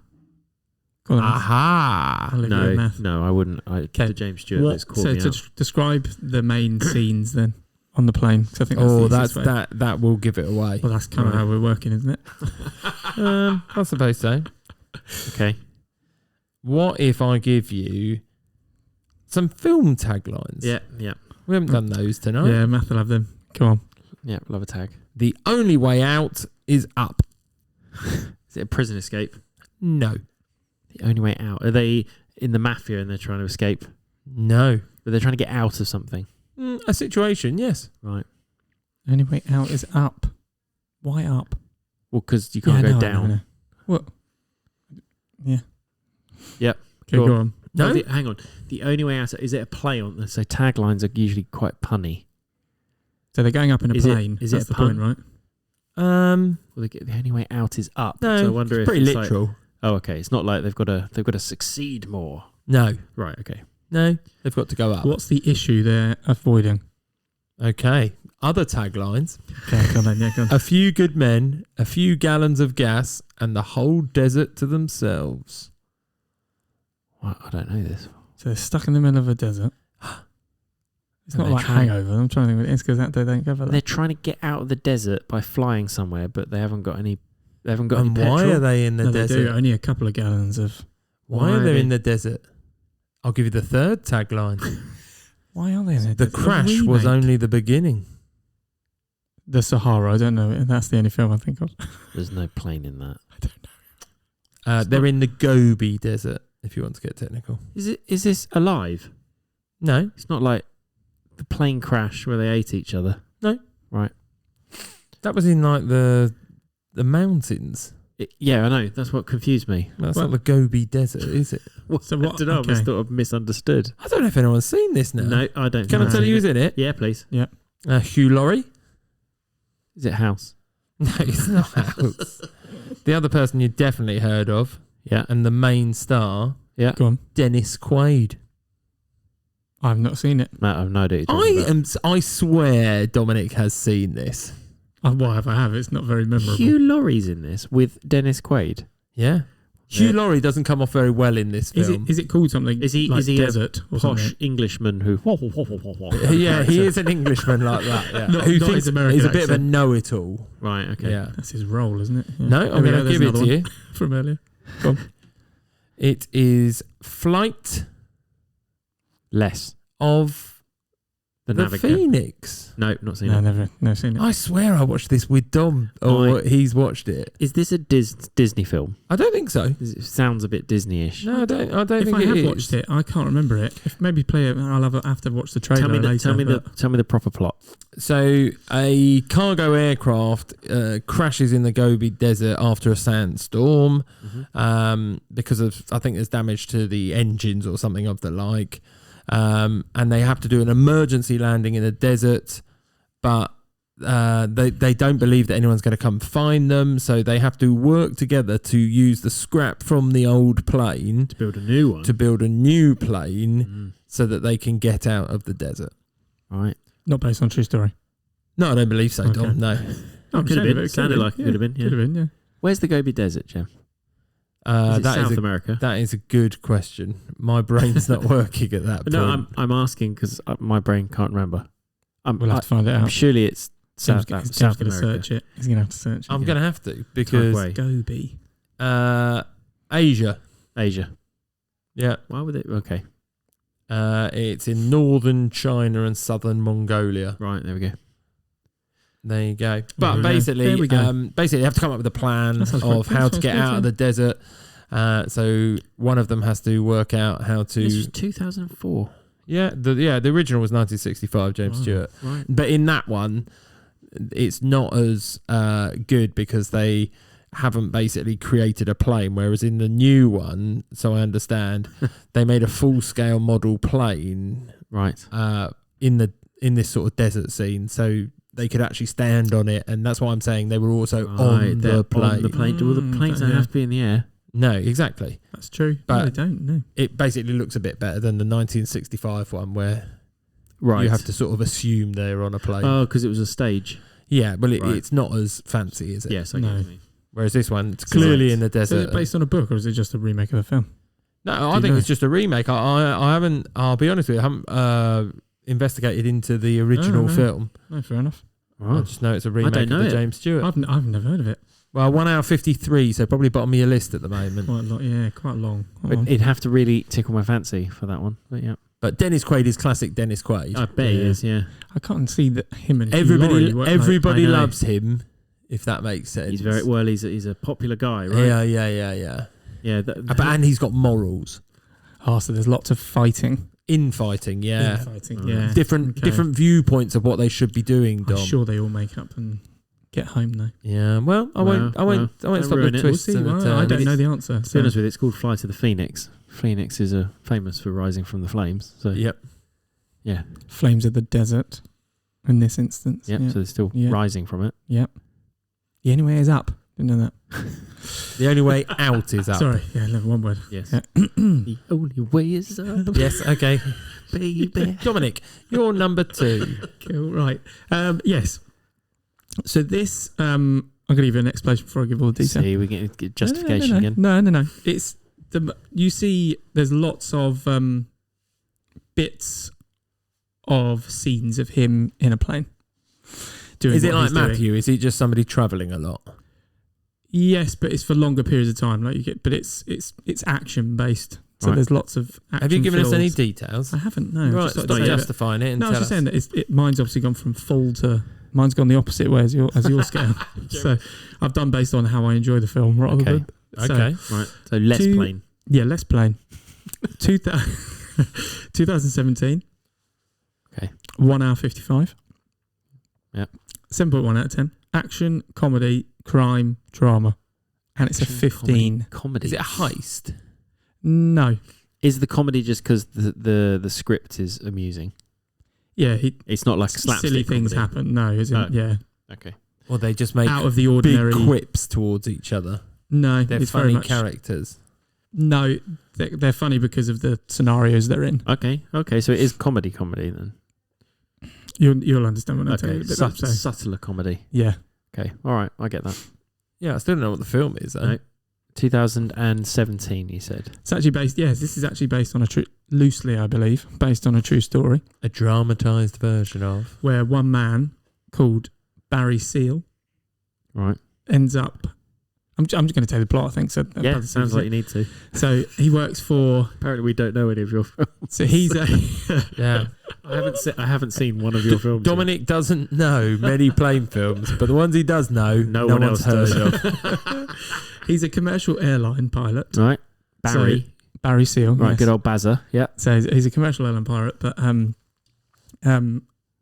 Go on, Aha. I'll leave you with No, math. no, I wouldn't. Okay. To James Stewart, What, that's caught so me to out. describe the main scenes then on the plane, because I think that's the Oh, easiest way. that will give it away. Well, that's kind of Right. how we're working, isn't it? I suppose so. Okay. What if I give you some film taglines? Yeah. We haven't done those tonight. Yeah, math will have them. Go on. Yeah, love a tag. The only way out is up. Is it a prison escape? No. The only way out. Are they in the mafia and they're trying to escape? No. But they're trying to get out of something. A situation, yes. Right. Only way out is up. Why up? Well, because you can't go down. No. What? Yeah. Yep. Okay, go on. No? Hang on. The only way out. Is it a play on this? So taglines are usually quite punny. So they're going up in a plane. Is That's it the a pun? point, right? Well, the only way out is up. No, so I wonder it's if pretty it's literal. Like, oh, okay. It's not like they've got to succeed more. No. Right. Okay. No, they've got to go up. What's the issue they're avoiding? Okay. Other taglines. Okay, go on then. Yeah, go on. A few good men, a few gallons of gas, and the whole desert to themselves. Well, I don't know this. So they're stuck in the middle of a desert. It's And not they're like trying- Hangover. I'm trying to think what it is because they don't cover that. They're trying to get out of the desert by flying somewhere, but they haven't got any. They haven't got And any why petrol. are they in the No, they desert? do. Only a couple of gallons of... Why are they in the desert? I'll give you the third tagline. Why are they in The crash was only the beginning. The Sahara. I don't know. That's the only film I think of. There's no plane in that. I don't know. They're in the Gobi Desert, if you want to get technical. Is this alive? No. It's not like the plane crash where they ate each other. That was in like the mountains. Yeah, I know. That's what confused me. That's not the Gobi Desert, is it? So I what? don't know. I Okay. just thought I've misunderstood. I don't know if anyone's seen this now. No, I don't. Can I think tell I've you who's seen in it? Yeah, please. Hugh Laurie? Is it House? No, it's not House. The other person you definitely heard of, Yeah. and the main star, Yeah. Go on. Dennis Quaid. I've not seen it. No, I've no idea. what you're talking about. I swear Dominic has seen this. Well, if I have, it's not very memorable. Hugh Laurie's in this with Dennis Quaid. Yeah. Hugh Laurie doesn't come off very well in this film. Is it called something? Is he- like is he a desert or Posh something? Englishman who. Yeah, he is an Englishman like that. Yeah. Not- Who not thinks his American he's a bit of a accent. know-it-all. Right. Okay. Yeah. That's his role, isn't it? Yeah. No, I'm There we going go, to there's give it another to one you. from earlier. It is Flight Less. of The the Navigator. Phoenix. No, not seen No, it. never seen it. I swear I watched this with Dom, or he's watched it. Is this a Disney film? I don't think so. It sounds a bit Disney-ish. No, I don't If think I it have is. watched it, I can't remember it. If maybe play it, I'll have to watch the trailer Tell me later. tell me the proper plot. So a cargo aircraft crashes in the Gobi Desert after a sandstorm because of, I think there's damage to the engines or something of the like. And they have to do an emergency landing in the desert, but they don't believe that anyone's going to come find them, so they have to work together to use the scrap from the old plane To build a new one. to build a new plane so that they can get out of the desert. Right. Not based on true story. No, I don't believe so, Okay. Dom. No. Could have been. Sounded like it could have been. Yeah. Could have been, yeah. Where's the Gobi Desert, Jim? Is it That South is America? that is a good question. My brain's not working at that point. No, I'm asking because my brain can't remember. We'll have to find it out. Surely it's South James South going to America. search it. He's going to have to search it. I'm again. going to have to because Way. Gobi. Asia. Asia. Yeah. Why would it? Okay. It's in northern China and southern Mongolia. Right. There we go. There you go. we But go. basically, There we go. basically, they have to come up with a plan That sounds of quite- how that to sounds get good, out yeah. of the desert. So one of them has to work out how to. This was 2004. The original was 1965, James Wow. Stewart. Right. But in that one, it's not as good because they haven't basically created a plane. Whereas in the new one, so I understand, they made a full-scale model plane Right. in this sort of desert scene, so they could actually stand on it. And that's why I'm saying they were also on they're the plane. On the plane. Well, the planes don't yeah. have to be in the air. No, exactly. That's true. But- No, they don't. No. It basically looks a bit better than the 1965 one, where Right. you have to sort of assume they're on a plane. Oh, because it was a stage. Yeah, well, Right. it's not as fancy, is it? Yes, I No. get what you mean. Whereas this one, it's clearly in the So is desert. it based on a book or is it just a remake of a film? No, Do I you think know? it's just a remake. I haven't. I'll be honest with you. I haven't investigated into the original no. film. No, fair enough. I Right. just know it's a remake don't of know the it. James Stewart. I've never heard of it. Well, 1 hour 53, so probably bottom of your list at the moment. Quite a lot. Yeah, quite long. But it'd have to really tickle my fancy for that one. But yeah. But Dennis Quaid is classic Dennis Quaid. I bet he is. Yeah, I can't see that him and Hugh Laurie work, everybody I know. loves him, if that makes sense. he's very well. He's a popular guy, right? Yeah. Yeah. And he's got morals. Oh, so there's lots of fighting. Infighting, yeah. Infighting, yeah. Different viewpoints of what they should be doing, Dom. I'm sure they all make up and get home though. Yeah, well, I won't stop the ruin it. twists and the I turns. don't know the answer. To be honest with you, it's called Fly to the Phoenix. Phoenix is famous for rising from the flames. So Yep. yeah, Flames of the desert in this instance. yep. Yeah. So they're still Yeah. rising from it. Yep. The only way is up. Didn't know that. The only way out is up. Sorry. Yeah, one word. Yes. Yeah. The only way is up, Yes, okay. baby. Dominic, you're number 2. Cool. Right. Yes. So this, I'm going to give you an explanation before I give all the detail. See, we get justification no. again. No. It's you see, there's lots of bits of scenes of him in a plane. Is it what like he's doing. Matthew? Is he just somebody travelling a lot? Yes, but it's for longer periods of time. Like you get, but it's action based. So Right. there's lots of action. Have you given us any fills. details? I haven't. No. Right, Just stop like to say that- justifying it and No, I was tell just us. saying that mine's obviously gone from full to mine's gone the opposite way as your scale. So I've done based on how I enjoy the film rather Okay. than Okay. Right. So less Two- plain. yeah, less plain. 2017. Okay. 1 hour 55. Yep. 7.1 out of 10. Action, comedy, crime, drama. And it's a Action, 15. Comedy. Is it a heist? No. Is the comedy just because the script is amusing? Yeah, It's not like a slapstick silly things comedy. happen. No, as in, Oh. yeah. Okay. Or they just make Out of the ordinary. big quips towards each other? No, They're it's very funny much. characters. No, they're funny because of the scenarios they're in. Okay. So it is comedy then. You'll understand when I tell you Okay. a bit about it. Subtler comedy. Yeah. Okay. All right. I get that. Yeah, I still don't know what the film is, though. No. 2017, you said. It's actually based, yes, this is actually based on loosely, I believe, based on a true story A dramatised version of. where one man called Barry Seal Right. ends up, I'm just going to tell you the plot, I think. So Yeah, sounds like you need to. So he works for, Apparently, we don't know any of your films. so he's a, Yeah. I haven't seen one of your films. Dominic doesn't know many plane films, but the ones he does know, No one one's else heard does. of. he's a commercial airline pilot. yet. Right. Barry. So, Barry Seal. right. yes. Good old Bazza. Yeah. So he's a commercial airline pirate, but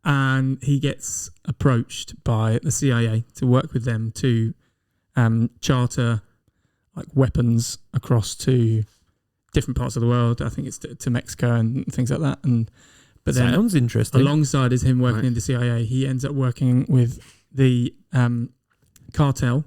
and he gets approached by the CIA to work with them to charter like weapons across to different parts of the world. I think it's to Mexico and things like that. But then Sounds interesting. alongside as him working Right. in the CIA, he ends up working with the cartel.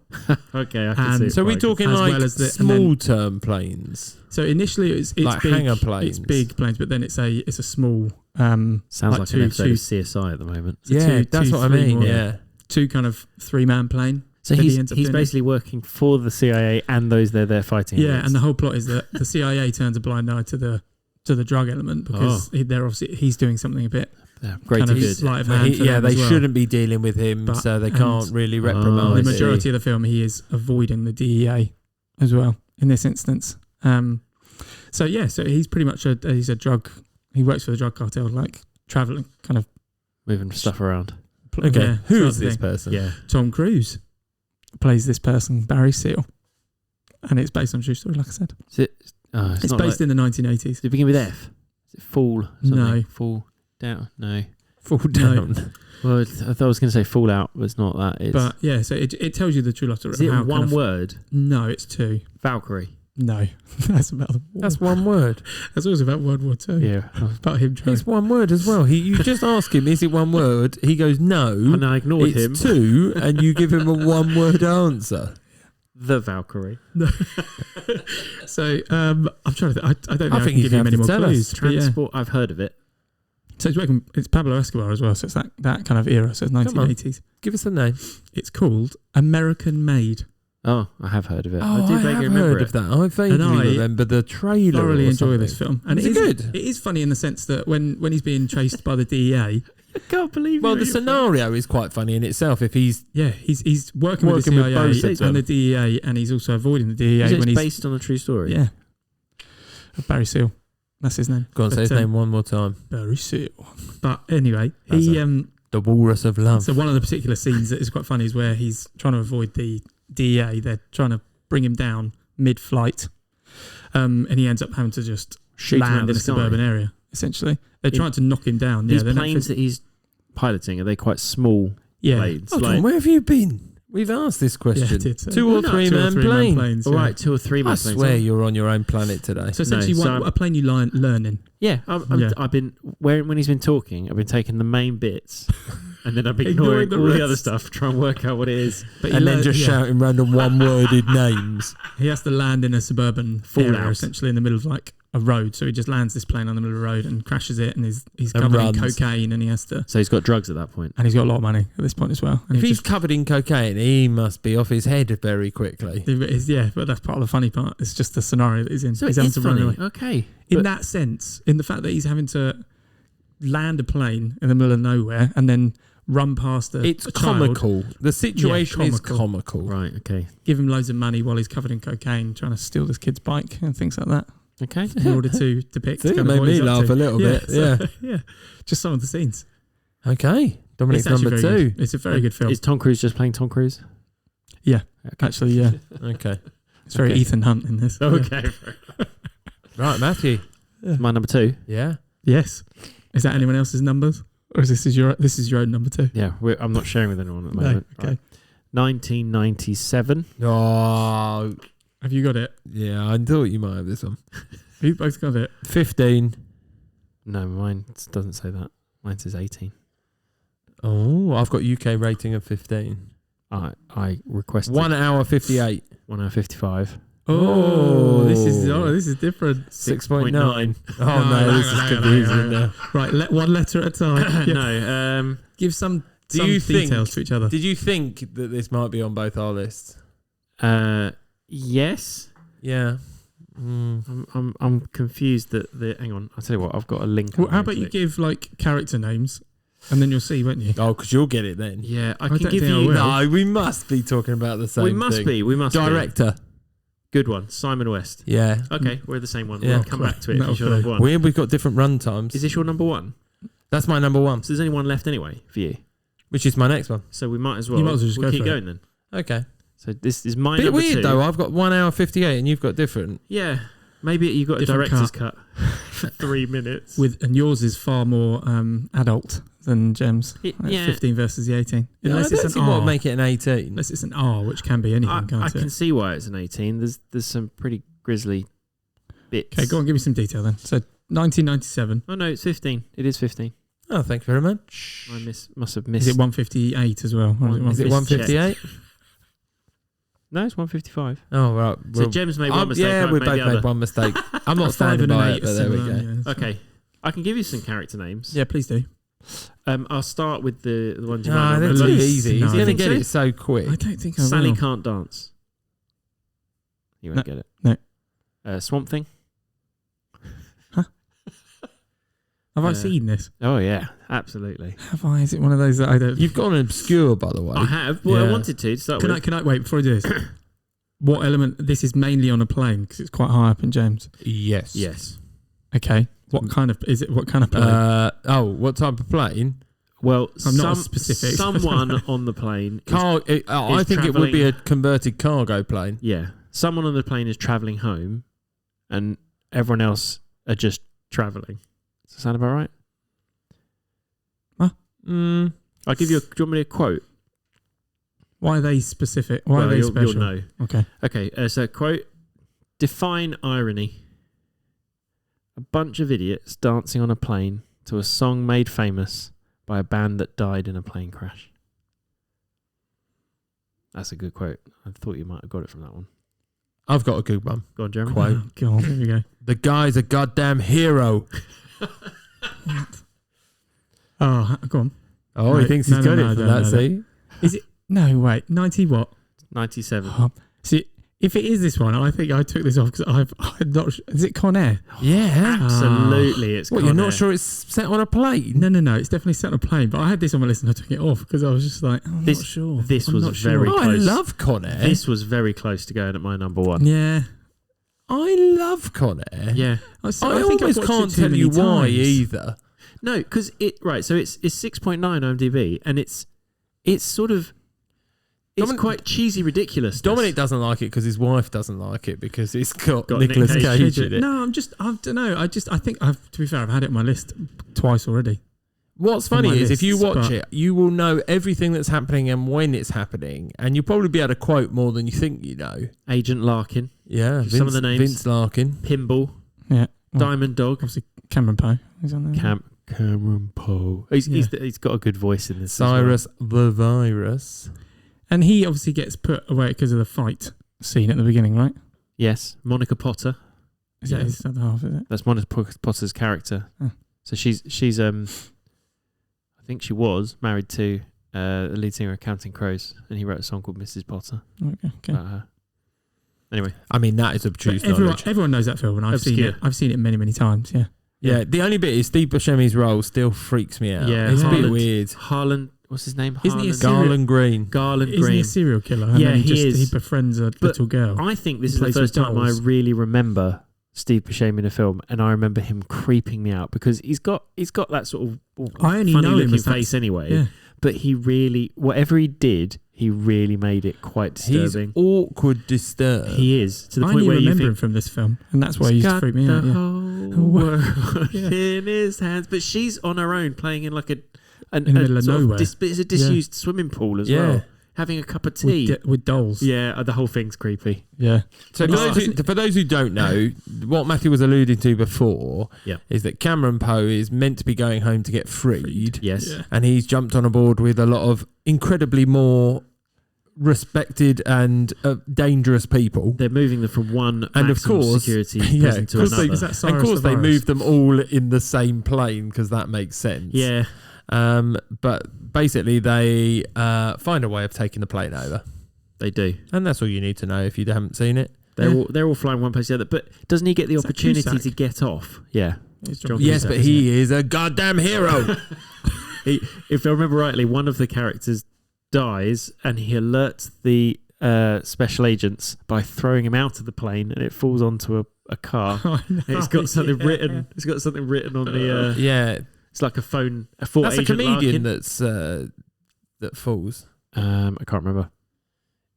Okay. I And- can see. it. So we're Right. talking As like well as the- and small term planes. So initially it's Like big, hangar planes. It's big planes, but then it's a small Sounds like two- an episode two- of CSI at the moment. So Yeah, two- that's two, what I three mean. more. Yeah. two kind of 3-man plane. So that he he's ends up doing it. basically working for the CIA and those they're fighting. Yeah, against. and the whole plot is that the CIA turns a blind eye to the drug element because they're obviously he's doing something a bit Yeah, great kind to of good. sleight of But hand. for yeah, them they as well. shouldn't be dealing with him, But- so they and- can't really Oh, reprimand The I see. majority of the film, he is avoiding the DEA as well in this instance. So he's pretty much he's a drug. He works for the drug cartel, like traveling kind of. Moving stuff around. Okay, Yeah, who sort is of this thing. person? Yeah. Tom Cruise plays this person, Barry Seal, and it's based on a true story, like I said. Is it? It's It's not based in the 1980s. Does it begin with F? Is it fall? Something? No. Fall down? No. Fall down. Well, I thought I was going to say Fallout, but it's not that. It's, But yeah, so it tells you the true story. is it of how one kind of, word? No, it's 2. Valkyrie. No, that's about the war. That's one word. That's always about World War II. Yeah. About him trying. It's one word as well. You just ask him, is it one word? He goes, no. And I ignored him. It's 2, and you give him a one-word answer. The Valkyrie. So I'm trying to. I don't know. I I think can you give you have many to more tell us. clues. but yeah. Transport. I've heard of it. So it's working. It's Pablo Escobar as well. So it's that kind of era. So it's on. 1980s. Give us a name. It's called American Made. Oh, I have heard of it. Oh, I do I vaguely have remember heard it. of that. I vaguely And I remember the trailer. Thoroughly or enjoy something. this film, and Is it good? It is funny in the sense that when he's being chased by the DEA, I can't believe Well, you. the scenario is quite funny in itself. If he's he's working with the Working with CIA both of them. and the DEA, and he's also avoiding the DEA Is it when he's based on a true story? yeah. Barry Seal. That's his name. Go on, say his name one more time. Barry Seal. But anyway, he The Walrus of Love. So one of the particular scenes that is quite funny is where he's trying to avoid the DEA. They're trying to bring him down mid-flight, and he ends up having to just land in a suburban area. Essentially, they're trying to knock him down. These planes that he's piloting, are they quite small planes? Hold on, where have you been? We've asked this question. Yeah, so. 2 or 3 man planes. All right, 2 or 3 man I planes. swear you're on your own planet today. So essentially, a plane you learn in. Yeah, I've been when he's been talking, I've been taking the main bits, and then I've been ignoring all the other stuff, trying to work out what it is, and then just shouting random one-worded names. He has to land in a suburban area, essentially in the middle of like a road. So he just lands this plane on the middle of the road and crashes it, and he's covered in cocaine, and he has to. So he's got drugs at that point, and he's got a lot of money at this point as well. And if he's covered in cocaine, he must be off his head very quickly. Yeah, but that's part of the funny part. It's just the scenario that he's in. So he's having to funny. run away. Okay, in that sense, in the fact that he's having to land a plane in the middle of nowhere and then run past it's a comical. Child. The situation is comical. Right, okay. Give him loads of money while he's covered in cocaine, trying to steal this kid's bike and things like that. Okay. In order to depict it made me laugh a little bit. Yeah. Just some of the scenes. Okay. Dominic's number 2. It's a very good film. Is Tom Cruise just playing Tom Cruise? Yeah. Okay. Actually, yeah. Okay. It's very Ethan Hunt in this. Okay. Right, Matthew. My number 2. Yeah. Yes. Is that anyone else's numbers? Or is this your own number 2? Yeah, I'm not sharing with anyone at the moment. Okay. Right. 1997. Oh, have you got it? Yeah, I thought you might have this one. You both got it. 15. No, mine doesn't say that. Mine says 18. Oh, I've got UK rating of 15. I requested 1 hour 58. 1 hour 55. Oh, this is different. 6.9. Oh no, this is confusing now. Right, one letter at a time. No, give some details to each other. Did you think that this might be on both our lists? Yes. Yeah. I'm confused that hang on, I'll tell you what, I've got a link. Well, how about you give like character names and then you'll see, won't you? Oh, because you'll get it then. Yeah, I don't can give think I you. will. No, we must be talking about the same We must thing. be. Director. Good one, Simon West. Yeah. Okay, we're the same one. Yeah. We'll come back to it. If you're number 1. We've got different run times. Is this your number 1? That's my number 1. So there's only one left anyway for you. Which is my next one. So we might as well. You might as well just go keep for going then. Okay. So this is my Bit number weird 2. though. I've got 1 hour 58 and you've got different. Yeah. Maybe you got Different a director's cut for 3 minutes. And yours is far more adult than Gem's. Yeah. 15 versus the 18. Unless it's an R. Make it an 18. Unless it's an R, which can be anything, can't I it? can see why it's an 18. There's some pretty grisly bits. Okay, go on, give me some detail then. So 1997. Oh no, it's 15. It is 15. Oh, thank you very much. I must have missed. Is it 158 as well? Or Is it 158? No, it's 155. Oh, right. So Gem's made one mistake. Yeah, I've we made both the other. made one mistake. I'm not 5 standing and an by 8 it, but there we go. Yeah, Okay, I can give you some character names. yeah, please do. I'll start with the ones you No, might not they're too remember. easy. No, He's I going to think get so. it so quick. I don't think I Sally will. Can't Dance. You won't get it. No. Swamp Thing. Have I seen this? Oh yeah, absolutely. Have I? Is it one of those that I don't... You've gone obscure, by the way. I have. Well, I Yeah. wanted to start Can with. I wait, before I do this, what element... This is mainly on a plane because it's quite high up in James. Yes. Yes. Okay. What kind of... Is it... What kind of plane? What type of plane? Well, I'm not specific. Someone on the plane. I think it would be a converted cargo plane. Yeah. Someone on the plane is travelling home and everyone else are just travelling. Does that sound about right? Huh? I'll give you do you want me to quote? Why are they specific? Why are they special? You'll know. Okay. Okay, so quote, define irony. A bunch of idiots dancing on a plane to a song made famous by a band that died in a plane crash. That's a good quote. I thought you might have got it from that one. I've got a good one. Go on, Jeremy. Quote. Oh, God, there we go. The guy's a goddamn hero. Oh, go on. Oh, No, he thinks he's no, got no, it from no, that, no. see? Is it... No, wait. 90 what? 97. Oh, see, if it is this one, I think I took this off because I'm not... Is it Con Air? Yeah. Absolutely, it's What, you're Con not Air. sure it's set on a plane? No. It's definitely set on a plane. But I had this on my list and I took it off because I was just like, I'm not sure. This I'm was not very sure. Oh, I close. love Con Air. This was very close to going at my number 1. Yeah. I love Con Air. Yeah. I think I've almost watched can't it too tell many you why times. either. No, because so it's 6.9 IMDb, and it's sort of quite cheesy, ridiculous. Dominic doesn't like it because his wife doesn't like it because it's got Nick Nicolas Cage Cage in it. No, I don't know. I think to be fair, I've had it on my list twice already. What's On funny my is if you lists, watch but- it, you will know everything that's happening and when it's happening, and you'll probably be able to quote more than you think you know. Agent Larkin, Yeah, Some of the names. Vince Larkin. Pinball, Yeah. Well, Diamond Dog, obviously, Cameron Poe. He's on there. Cameron Poe. He's got a good voice in this. Cyrus the Virus. And he obviously gets put away because of the fight scene at the beginning, right? Yes, Monica Potter. Is that his other half, is it? That's Monica Potter's character. Oh. So she's I think she was married to the lead singer of Counting Crows, and he wrote a song called Mrs. Potter Okay. about her. Anyway, I mean, that is obtuse Everyone, knowledge. everyone knows that film, and I've seen Obscure. it. I've seen it many, many times. Yeah. Yeah, the only bit is Steve Buscemi's role still freaks me out. Yeah, It's a bit Harland. weird. Harlan, what's his name? Isn't he a Harlan- serial- Garland Green. Garland Isn't Green. he a serial killer? And Yeah, then he is. He befriends a little girl. I think this He is the plays first with time I dolls. really remember Steve Buscemi in a film, and I remember him creeping me out because he's got that sort of I only funny know him looking as that- face anyway. Yeah. But he really, whatever he did, he really made it quite He's disturbing. awkward, disturbed. He is to the I point only where you remember him think from this film, and that's why he used to freak me the out. Yeah. whole world Yeah. in his hands. But she's on her own, playing in like in the middle of sort nowhere. it's a disused swimming pool as Yeah. well, having a cup of tea. With dolls. Yeah, the whole thing's creepy. Yeah. So for those who don't know, what Matthew was alluding to before is that Cameron Poe is meant to be going home to get freed. Yes. Yeah. And he's jumped on a board with a lot of incredibly more respected and dangerous people. They're moving them from one And of maximum course- security yeah, prison to 'cause they- another. Is that And Cyrus of course, the they Virus? moved them all in the same plane because that makes sense. Yeah. But basically, they find a way of taking the plane over. They do. And that's all you need to know if you haven't seen it. They're all flying one place to the other. But doesn't he get the Is that opportunity Cusack? to get off? Yeah. It's John Yes, Cusack, but he is a goddamn hero. If I remember rightly, one of the characters dies, and he alerts the special agents by throwing him out of the plane, and it falls onto a car. I know, It's got something yeah. written. It's got something written on the. Yeah, It's like a phone. A Fort that's a Agent comedian Larkin. that falls. I can't remember.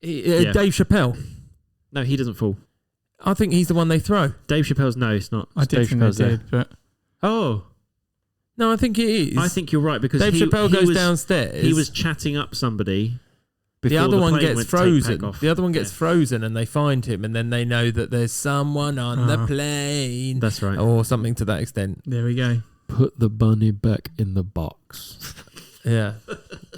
Dave Chappelle. No, he doesn't fall. I think he's the one they throw. Dave Chappelle's no, it's not. I It's did Dave think they Chappelle's there. did, but Oh, No, I think it is. I think you're right because Dave he Chappelle goes was, downstairs. He was chatting up somebody. The before other one plane gets went to take back frozen. off. The other one gets Yeah. frozen, and they find him, and then they know that there's someone on the plane, That's right. or something to that extent. there we go. Put the bunny back in the box. Yeah,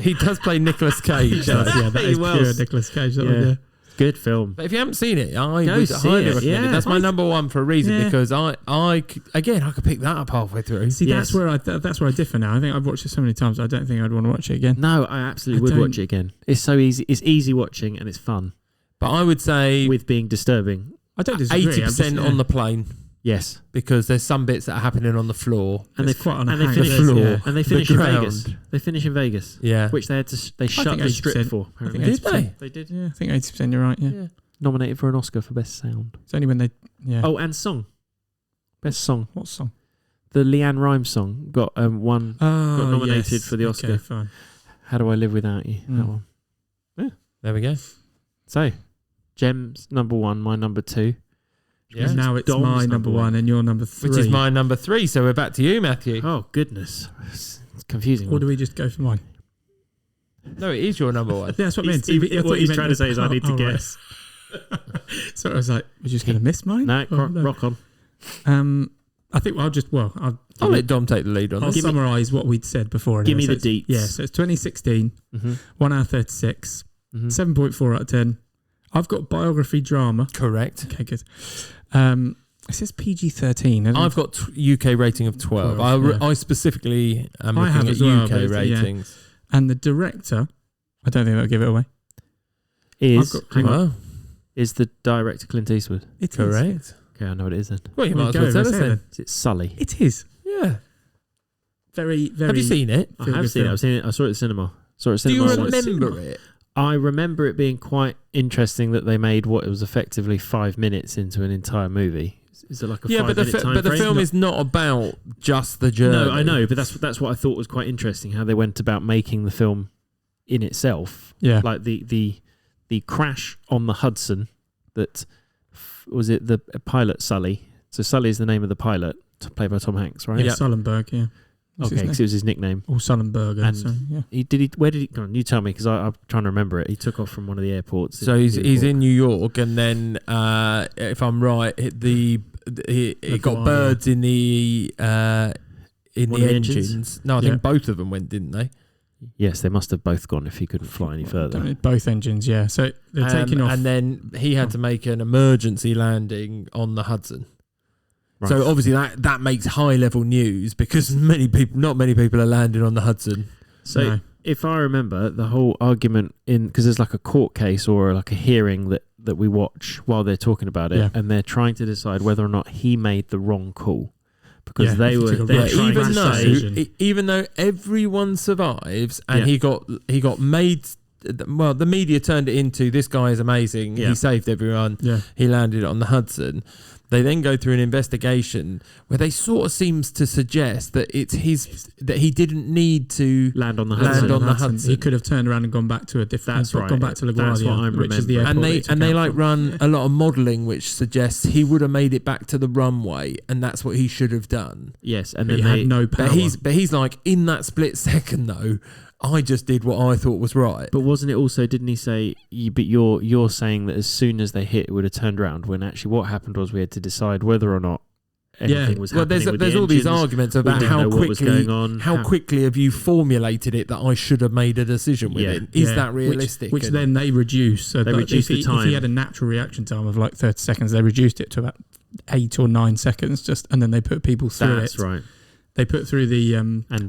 he does play Nicolas Cage. though. Yeah, that He is was. pure Nicolas Cage. That Yeah. one, yeah. Good film. But if you haven't seen it, I Go would see highly it, recommend yeah. it. That's my number one for a reason Yeah. because I could pick that up halfway through. See, Yes. that's where I differ now. I think I've watched it so many times. I don't think I'd want to watch it again. No, I absolutely I would don't- watch it again. It's so easy. It's easy watching and it's fun But I would say with being disturbing. I don't disagree. 80% on the plane Yes, because there's some bits that are happening on the floor. and It's quite on a and they hang. finish The floor. Yeah. and they finish in ground. Vegas. They finish in Vegas, Yeah, which they had to. They shut think the strip 80%. for. I think Apparently. did they? They did. Yeah, I think 80%. You're right. Yeah. Nominated for an Oscar for best sound. It's only when they. Yeah. Oh, and song. Best song. What song? The Leanne Rimes song got one. Oh, Got nominated yes. for the Oscar. Okay, fine. How Do I Live Without You? That Mm. one. there we go. So, Gem's number one, my number two. Yeah. And now it's Dom's my number number one and your number three. Which is my number 3. So we're back to you, Matthew. Oh goodness, it's confusing. Or do we just go for mine? No, it is your number 1. Yeah, that's what I meant. He's- I thought what you he's meant trying to say is I need to right. guess. So I was like, we're just going to miss mine? No, Oh, no. rock on. I think I'll I'll let Dom take the lead on I'll this. summarise what we'd said before. Give me So the it's- deets. Yeah, so it's 2016, Mm-hmm. 1 hour 36, Mm-hmm. 7.4 out of 10. I've got biography drama. Correct. Okay, good. It says PG-13. I've got UK rating of 12. 12, yeah. I specifically am I looking have at as well, UK but it's- yeah. ratings. And the director, I don't think that'll give it away. Is I've got- hang on, Wow, is the director Clint Eastwood? It is. correct. Okay, I know what it is then. Well, you Well, might as go, well tell let's us say then. Is it Sully? It is. Yeah. Very, very... Have you seen it? I Feel have good seen it. film. I've seen it. I saw it at the cinema. Saw it at Do you cinema. remember it? I remember it being quite interesting that they made what was effectively 5 minutes into an entire movie. Is it like a 5 minute time but the frame? film is not about just the journey. No, I know, but that's what I thought was quite interesting, how they went about making the film in itself. Yeah. Like the crash on the Hudson, that was it the pilot Sully. So Sully is the name of the pilot, played by Tom Hanks, right? Yeah, Sullenberg, yeah. Okay, because it was his nickname. Or Sullenberger. And so, yeah. Where did he go on? You tell me, because I'm trying to remember it. He took off from one of the airports. So he's in New York, and then if I'm right, he got birds in the engines. No, I think both of them went, didn't they? Yes, they must have both gone if he couldn't fly any further. Both engines, yeah. So they're taking off. And then he had to make an emergency landing on the Hudson. Right. So obviously that makes high level news, because not many people are landing on the Hudson. So if I remember, the whole argument because there's like a court case or like a hearing that we watch while they're talking about it, and they're trying to decide whether or not he made the wrong call, because they're trying to say, even though everyone survives and he got made. Well, the media turned it into, this guy is amazing. He saved everyone. He landed on the Hudson. They then go through an investigation where they sort of seems to suggest that it's that he didn't need to land on the Hudson. He could have turned around and gone back to a different. That's right. Gone back to LaGuardia, That's what I'm which is the remembering. airport. And they run a lot of modelling which suggests he would have made it back to the runway, and that's what he should have done. Yes, and but then he had no power. But he's like, in that split second though, I just did what I thought was right. But wasn't it also, didn't he say, but you're saying that as soon as they hit, it would have turned around, when actually what happened was we had to decide whether or not anything was happening. Well, there's all these arguments about how quickly have you formulated it that I should have made a decision with it. Is that realistic? Which then they reduce. So they reduce the time. If he had a natural reaction time of like 30 seconds, they reduced it to about 8 or 9 seconds, and then they put people through it. That's right. They put through the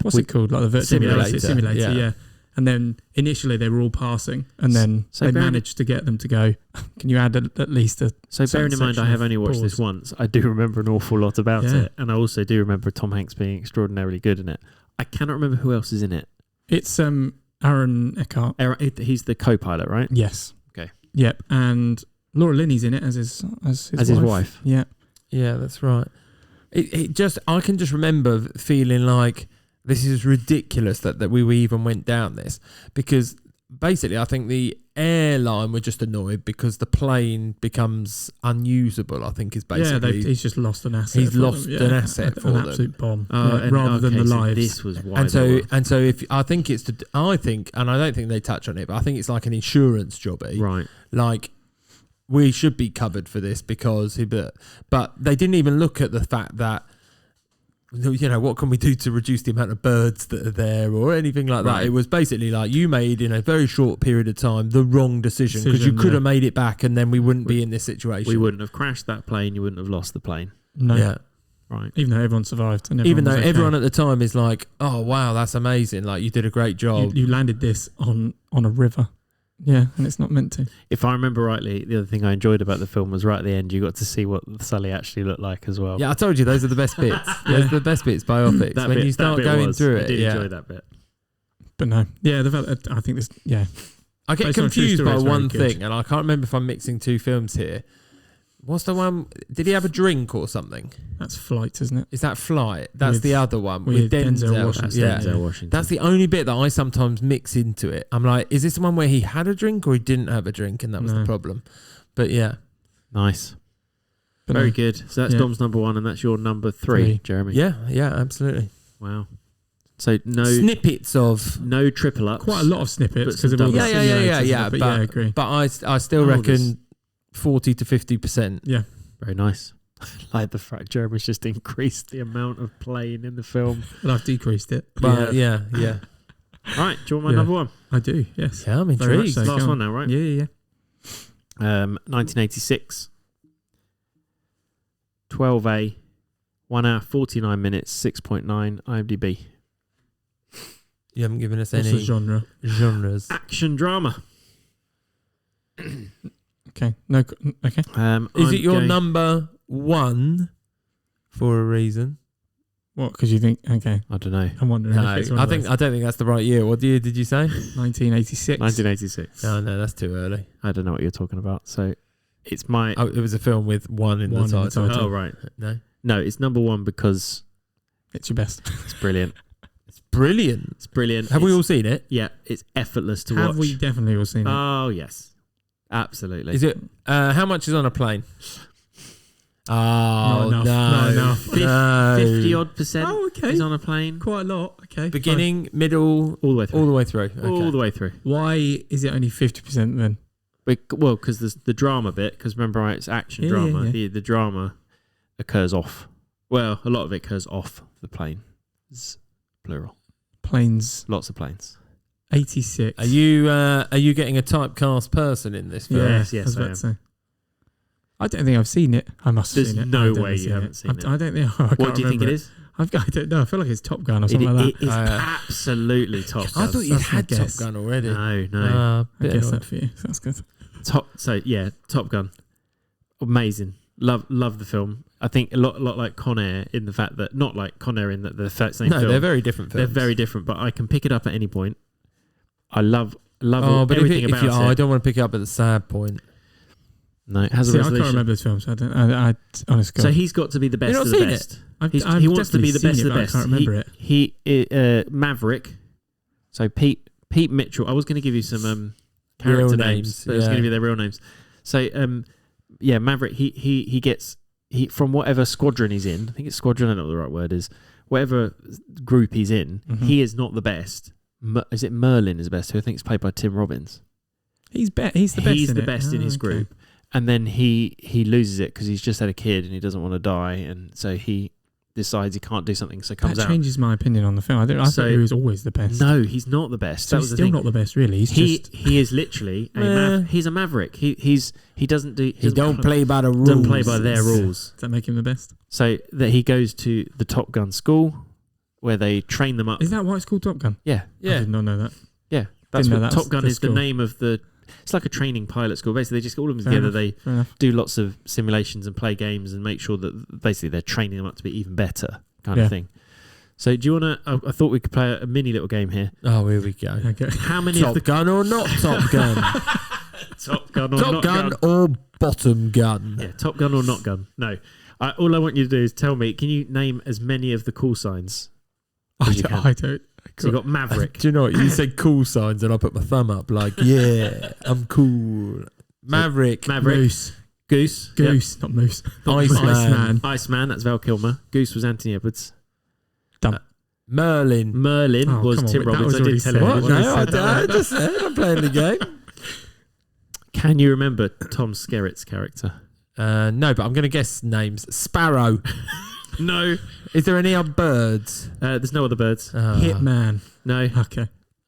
what's it called, like the virtual simulator. Yeah. And then initially they were all passing, and then they managed to get them to go, can you add at least a... So bearing in mind I have only watched this once, I do remember an awful lot about it, and I also do remember Tom Hanks being extraordinarily good in it. I cannot remember who else is in it. It's Aaron Eckhart. He's the co-pilot, right? Yes. Okay. Yep. And Laura Linney's in it as his wife. Yeah. Yeah, that's right. I can just remember feeling like this is ridiculous that we even went down this, because basically I think the airline were just annoyed because the plane becomes unusable, I think is basically... he's just lost an asset. He's lost an asset for them. An absolute bomb. Rather than the lives. This was why and so if I think it's... I think, and I don't think they touch on it, but I think it's like an insurance jobby. Right. Like, we should be covered for this because... But they didn't even look at the fact that, what can we do to reduce the amount of birds that are there or anything like that. It was basically like, you made in a very short period of time the wrong decision, because you could have made it back and then we wouldn't be in this situation. We wouldn't have crashed that plane. You wouldn't have lost the plane. No. Yeah. Right. Even though everyone survived. And even though everyone at the time is like, oh, wow, that's amazing. Like, you did a great job. You landed this on a river. Yeah, and it's not meant to. If I remember rightly, the other thing I enjoyed about the film was right at the end, you got to see what Sully actually looked like as well. Yeah, I told you, those are the best bits. Those are the best bits, biopics. When you start going through it. I did enjoy that bit. But no. Yeah, I think this, I get confused by one thing, and I can't remember if I'm mixing two films here. What's the one? Did he have a drink or something? That's Flight, isn't it? Is that Flight? That's the other one with Denzel Washington. Denzel Washington. That's the only bit that I sometimes mix into it. I'm like, is this the one where he had a drink or he didn't have a drink, and that was the problem? But yeah, nice, very good. So that's Dom's number 1, and that's your number 3, Jeremy. Yeah, absolutely. Wow. So no snippets of no triple ups. Quite a lot of snippets because of all the yeah. But I agree. But I still reckon 40 to 50%. Yeah, very nice. Like the fact Jeremy's just increased the amount of playing in the film. Well, I've decreased it. But yeah. Right, do you want my number 1? I do, yes. Yeah, I'm intrigued. So. Last one now, right? Yeah. 1986. 12A, 1 hour, 49 minutes, 6.9 IMDb. You haven't given us What's any the genre? genres. Action drama. Okay. No. Okay. Is it your number 1 for a reason? What? Because you think? Okay, I don't know. I'm wondering. No, if it's one I of think those. I don't think that's the right year. What year did you say? 1986. 1986. Oh no, that's too early. I don't know what you're talking about. So it's my. Oh, it was a film with one in One the in the title. title. Oh right. No, No, it's number one because It's your best. it's brilliant. it's brilliant. It's brilliant. Have we all seen it? Yeah, it's effortless to watch. Have we definitely all seen it? Oh yes, absolutely. Is it? How much is on a plane? Oh Not enough, no, not enough. no. 50% Oh, okay. is on a plane. Quite a lot. Okay. Beginning, middle, All the way through. all the way through. Okay. All the way through. Why is it only 50% then? Well, because there's the drama bit. Because remember, right, it's action Yeah, drama. yeah. The drama occurs off. Well, a lot of it occurs off the plane. It's plural. Planes. Lots of planes. 86. Are you getting a typecast person in this film? Yeah, Yes, I was I about am. to say. I don't think I've seen it. I must have There's seen it. no I don't way have you haven't seen it. I don't think. I What can't do you think it remember is? I don't know. I feel like it's Top Gun or It, something like it that. is Uh, absolutely Top Gun. I thought you That's my had Top guess. Gun already. No. I guess that for you. Sounds good. Top Gun. Amazing. Love the film. I think a lot like Con Air in the fact that not like Con Air in that they're the same No, film. they're very different films. They're very different, but I can pick it up at any point. I love Oh, but everything if about you, it. I don't want to pick it up at the sad point. No, it has See, a I can't resolution. remember this film, so I don't. I honestly. So he's got to be the best You've of not the seen best. I've He wants to be the best of the but best. I can't remember it. He Maverick. So Pete Mitchell. I was going to give you some character Real names. names, But I was going to yeah. give you their real names. So Maverick. He gets from whatever squadron he's in. I think it's squadron. I don't know what the right word is. Whatever group he's in, Mhm. he is not the best. Is it Merlin is the best? Who I think is played by Tim Robbins. He's the best. He's in the it. best in Oh, his okay. group, and then he loses it because he's just had a kid and he doesn't want to die, and so he decides he can't do something, so comes That out. changes my opinion on the film. I So- thought he was always the best. No, he's not the best. so That he's was the still thing. not the best, really. He's He just. he is literally he's a maverick. He doesn't do He don't play by the rules. doesn't play by their rules. Does that make him the best? So that he goes to the Top Gun school where they train them up. Is that why it's called Top Gun? Yeah, I Yeah. did not know that. yeah. That's know what that was Top Gun the is the school. name of the. It's like a training pilot school. Basically, they just get all of them Fair together. enough. They Fair enough. do lots of simulations and play games and make sure that basically they're training them up to be even better kind Yeah. of thing. So do you want to? I thought we could play a mini little game here. Oh, here we go. Okay. How many Top of the Gun or not Top Gun? Top Gun or Top not Gun or bottom gun? Yeah, Top Gun or not gun? No. All I want you to do is tell me. Can you name as many of the call signs? I you don't. can. I don't. So you got Maverick. Do you know what? You said cool signs and I put my thumb up like, yeah, I'm cool. Maverick. Moose. Goose. Goose, not Moose. Iceman. Iceman. That's Val Kilmer. Goose was Anthony Edwards. Merlin. Merlin Oh, was come on, Tim that Robbins. was I did already tell said. you. What? What? No, I said I just said I'm playing the game. Can you remember Tom Skerritt's character? No, but I'm going to guess names. Sparrow. No. Is there any other birds? There's no other birds. Hitman. No. Okay.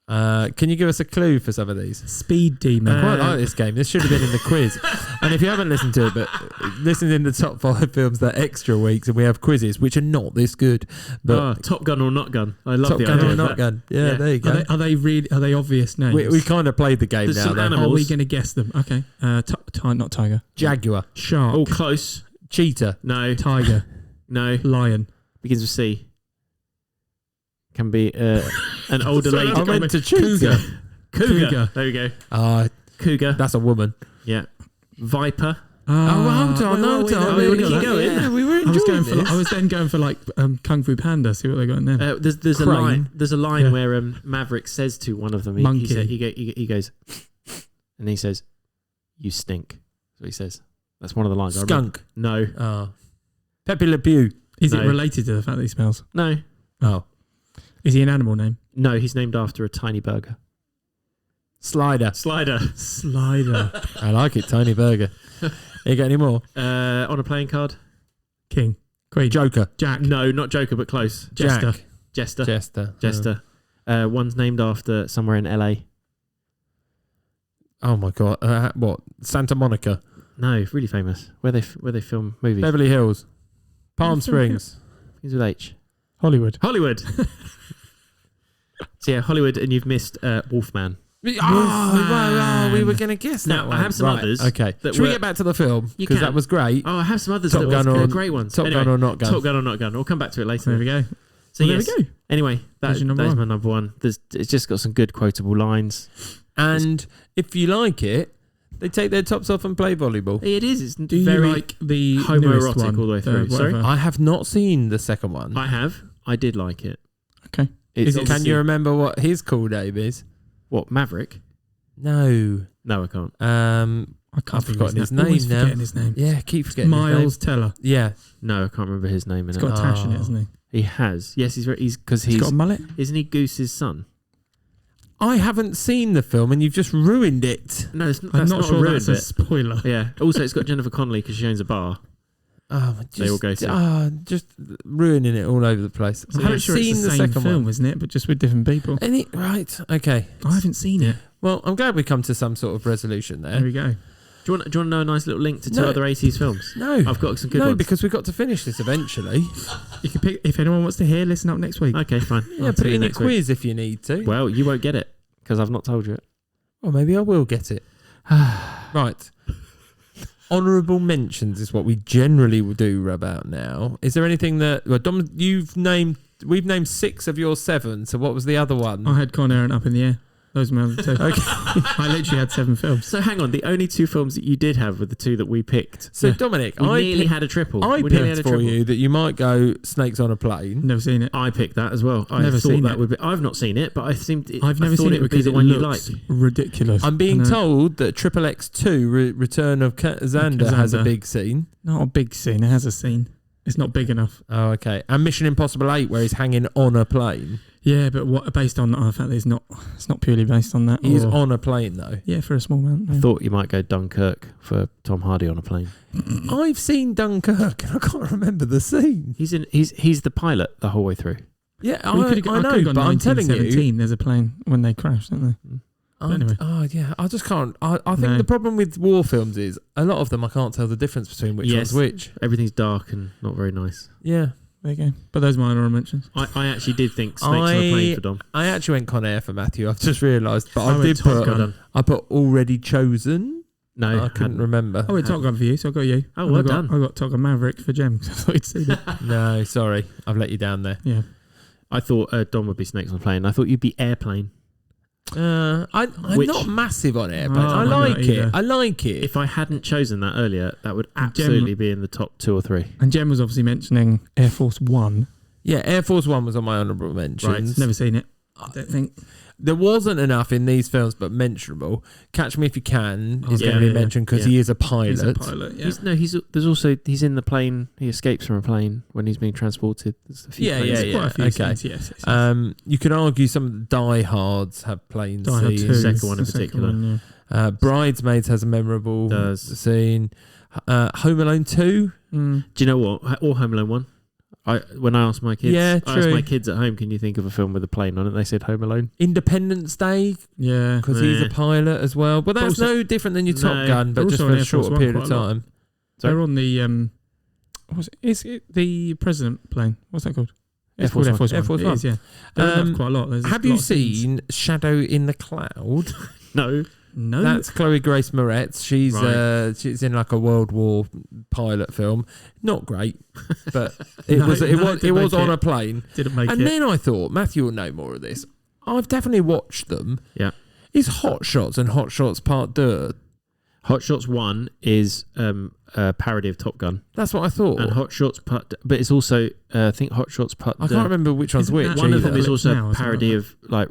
Can you give us a clue for some of these? Speed Demon. I quite like this game. This should have been in the quiz. And if you haven't listened to it, but listen in the top 5 films that extra weeks, and we have quizzes which are not this good. But Top Gun or not gun? I love Top the Gun idea or of not that. gun? Yeah, there you go. Are they really? Are they obvious names? We kind of played the game There's now. some Though. animals. Are we going to guess them? Okay. Not tiger. Jaguar, Shark. Oh, close. cheetah, No. Tiger. No. Lion. Begins with C. Can be an older Sorry, lady. I went to cheetah. Cougar. There we go. Cougar. That's a woman. Yeah. Viper. Hold on. we wanna keep going? Yeah, we were I was enjoying going for. this. I was then going for like Kung Fu Panda. See what they got in there. There's a Crane. line. There's a line Yeah. where Maverick says to one of them. Monkey. He goes, and he says, "You stink." That's what he says. That's one of the lines. I remember. Skunk. No. Oh. Pepe Le Pew. Is it No. related to the fact that he smells? No. Oh. Is he an animal name? No. He's named after a tiny burger. Slider. Slider. Slider. I like it. Tiny burger. You got any more? On a playing card. King. Queen. Joker. Jack. No, not Joker, but close. Jester. Jack. Jester. Jester. Jester. One's named after somewhere in LA. Oh my god. What? Santa Monica. No, really famous. Where they film movies. Beverly Hills. Palm Springs. Begins with H. Hollywood. Hollywood. So yeah, Hollywood, and you've missed Wolfman. We were going to guess that Now, one. I have some others Okay. that Should we were- get back to the film? You Because can. that was great. Oh, I have some others Top that Gun were or- great ones. Top Gun or Not Gun? Top Gun or Not Gun. We'll come back to it later. There we go. So Well, yes. there we go. Anyway, There's your number that's one. my number one. It's just got some good quotable lines. And if you like it, they take their tops off and play volleyball. It is. It's Do you very like the newest homoerotic one, all the way through. Sorry? whatever? I have not seen the second one. I have. I did like it. Okay. It's Is it- Can obviously- you remember what his call name is? What, Maverick? No. No, I can't. I can't I've think forgotten of his Always name now. forgetting his name. Yeah, keep forgetting Miles his Teller. name. Yeah. No, I can't remember his name in He's it. got a tash in it, Oh. hasn't he? He has. Yes, he's because He's got a mullet. isn't he Goose's son? I haven't seen the film and you've just ruined it. No, that's I'm not a sure ruined that's a bit. spoiler. Yeah. Also, it's got Jennifer Connelly because she owns a bar. Oh, They all go to. just ruining it all over the place. I'm I pretty haven't sure seen it's the the same second film, one. isn't it? But just with different people. Right, okay. I haven't seen it. Well, I'm glad we come to some sort of resolution There there. we go. Do you want to know a nice little link to two No. other 80s films? No, I've got some good no, ones. because we've got to finish this eventually. You can pick if anyone wants to hear. Listen up next week. Okay, fine. Yeah, I'll put see it you in your next week. quiz if you need to. Well, you won't get it because I've not told you it. Or maybe I will get it. Right. Honourable mentions is what we generally will do about now. Is there anything that... Well, Dom, we've named 6 of your 7, so what was the other one? I had Con Air and Up in the Air. Those were my other two. Okay. I literally had 7 films. So hang on, the only two films that you did have were the two that we picked. So, Yeah. Had a triple. I We nearly had picked a for triple. you that you might go Snakes on a Plane. Never seen it. I picked that as well. I Never thought seen that it. would be. I've not seen it, but I think I've never seen it would be because the it one you looks liked. ridiculous. I'm being I know. told that XXX2 Return of Xander has a Xander. big scene. Not a big scene. It has a scene. It's not big enough. Oh, okay. And Mission Impossible 8 where he's hanging on a plane. Yeah, but what based on the fact that it's not purely based on that. He's or- on a plane though. Yeah, for a small amount. I Yeah. thought you might go Dunkirk for Tom Hardy on a plane. I've seen Dunkirk and I can't remember the scene. He's the pilot the whole way through. Yeah, We I could've got- know, could've gone but I'm telling you. 1917. There's a plane when they crash, don't they? Anyway. Oh, yeah. I just can't. I think No. the problem with war films is a lot of them I can't tell the difference between which Yes. one's which. Everything's dark and not very nice. Yeah. There you go. But those are my honourable mentions. I actually did think Snakes on a Plane for Dom. I actually went Con Air for Matthew. I've just realised. But I I went did Top put. Gun. I put Already Chosen. No, I couldn't hadn't. remember. Oh, it's Top Gun for you, so I got you. Oh, And well I got, done. I got Top Gun Maverick for Jem because I thought you'd seen it. No, sorry. I've let you down there. Yeah. I thought Dom would be Snakes on a Plane. I thought you'd be Airplane. I'm Which- not massive on Airplane. Oh, I I'm like not it. either. I like it. If I hadn't chosen that earlier, that would And absolutely be in the top 2 or 3. And Jem was obviously mentioning Air Force One. Yeah, Air Force One was on my honourable mentions. Never seen it. I don't think. There wasn't enough in these films, but mentionable. Catch Me If You Can is Yeah, going to be yeah, mentioned because yeah. he is a pilot. He's a pilot, yeah. He's in the plane. He escapes from a plane when he's being transported. There's a few Yeah, planes. yeah, There's quite a few okay. scenes, yes. You can argue some of the Die Hards have plane Die Hard 2, scenes. second one in the second particular. one, yeah. Bridesmaids has a memorable Does. scene. Home Alone 2. Mm. Do you know what? Or Home Alone 1. When I asked my kids, Yeah, I asked true. my kids at home, can you think of a film with a plane on it? They said Home Alone. Independence Day Yeah. because he's a Nah. pilot as well. But that's also- no different than your No. Top Gun, but Also just on for a Air Force shorter One period of quite a lot. time. Sorry? They're on the is it the president plane? What's that called? Air Force Air Force One. One. Air Force It is, yeah. They're on that quite a lot. There's Have a you lot of scenes. seen Shadow in the Cloud? No. No. That's Chloe Grace Moretz. She's Right. she's in like a World War pilot film. Not great, but it No, was no, it didn't was make on it. a plane. Didn't make And it. then I thought Matthew will know more of this. I've definitely watched them. Yeah. Is Hot Shots and Hot Shots Part 2? Hot Shots 1 is a parody of Top Gun. That's what I thought. And Hot Shots Part... But it's also... I think Hot Shots Part... I can't remember which one's Isn't which. that One of them either. is also Now, a isn't parody it? of like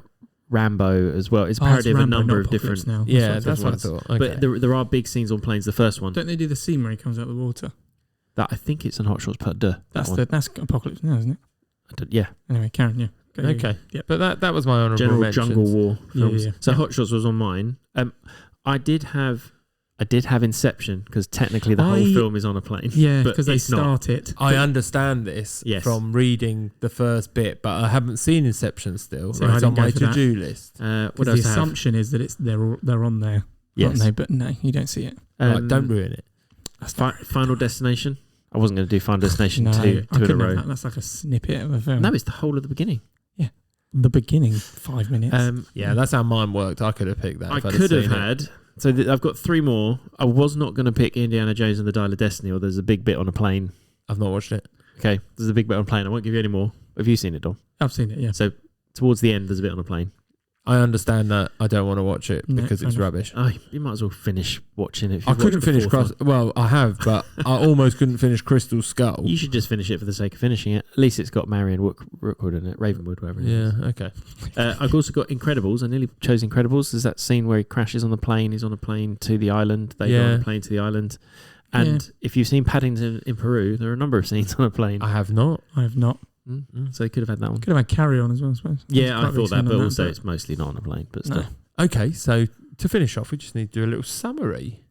Rambo as well. It's a Oh, parody of a Rambo, number not of Apocalypse different... Now. Yeah, That's that's what I what it was. thought. Okay. But there are big scenes on planes. The first one. Don't they do the scene where he comes out of the water? That I think it's in Hot Shots Part 2. That's That one. that's Apocalypse Now, isn't it? Yeah. Anyway, Karen, yeah. Go you. Okay. Yep. But that was my honourable General mentions. Jungle War films. Yeah. So Hot Shots was on mine. I did have Inception because technically the whole film is on a plane. Yeah, but because they it's not. start it. I understand this Yes. from reading the first bit, but I haven't seen Inception still. So It's I on didn't go my for that. to-do list. What Because else the I have? assumption is that they're on there, Yes. aren't they? But no, you don't see it. Right, don't ruin it. Final Destination. I wasn't going to do Final Destination No, two I in a couldn't have row. that. That's like a snippet of a film. No, it's the whole of the beginning. the beginning 5 minutes. Yeah, that's how mine worked. I could have picked that. I if I'd could have seen it. had. So I've got 3 more. I was not going to pick Indiana Jones and the Dial of Destiny, or there's a big bit on a plane. I've not watched it. Okay, there's a big bit on a plane. I won't give you any more. Have you seen it, Dom? I've seen it, yeah. So towards the end, there's a bit on a plane. I understand that. I don't want to watch it No, because fair it's enough. rubbish. Oh, you might as well finish watching it. If I you've couldn't watched the finish fourth one. Well, I have, but I almost couldn't finish Crystal Skull. You should just finish it for the sake of finishing it. At least it's got Marion Rookwood in it, Ravenwood, whatever it is. Yeah, okay. I've also got Incredibles. I nearly chose Incredibles. There's that scene where he crashes on the plane. He's on a plane to the island. They go on a plane to the island. And if you've seen Paddington in Peru, there are a number of scenes on a plane. I have not. I have not. Mm-hmm. So you could have had that one. Could have had Carry On as well, I suppose. Yeah, I Quite a big thought that, scene but on also it's mostly not on a plane. But still. No. Okay, so to finish off, we just need to do a little summary.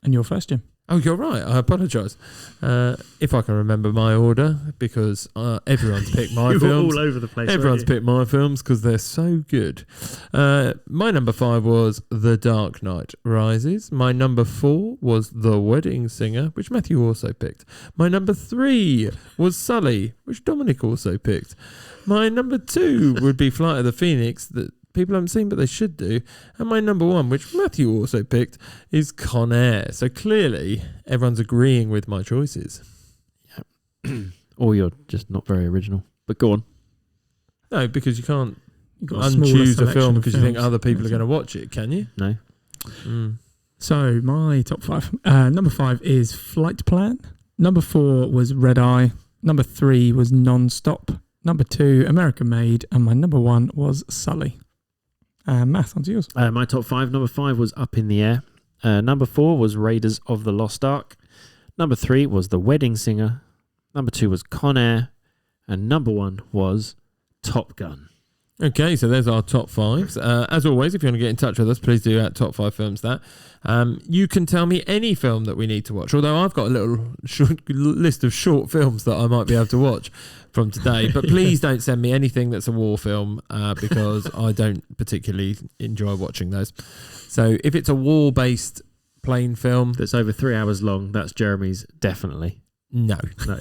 And you're first, Jim. Oh, you're right. I apologise. If I can remember my order, because everyone's picked my You were films. all over the place. Everyone's weren't you? picked my films because they're so good. My number 5 was The Dark Knight Rises. My number 4 was The Wedding Singer, which Matthew also picked. My number 3 was Sully, which Dominic also picked. My number 2 would be Flight of the Phoenix, that people haven't seen but they should do. And my number 1, which Matthew also picked, is Con Air. So clearly everyone's agreeing with my choices. Or you're just not very original. But go on. No, because you can't You've got a smaller unchoose a selection film of because you think films. other people are going to watch it, can you? No. So my top 5. Number 5 is Flight Plan. Number 4 was Red Eye. Number 3 was Non-Stop. Number 2, American Made. And my number 1 was Sully. Matt, onto yours. My top 5. Number 5 was Up in the Air. Number 4 was Raiders of the Lost Ark. Number 3 was The Wedding Singer. Number 2 was Con Air. And number 1 was Top Gun. Okay, so there's our top 5s. As always, if you want to get in touch with us, please do at Top 5 Films that. You can tell me any film that we need to watch, although I've got a little list of short films that I might be able to watch from today. But please don't send me anything that's a war film because I don't particularly enjoy watching those. So if it's a war-based plane film... That's over 3 hours long. That's Jeremy's, definitely. No. No.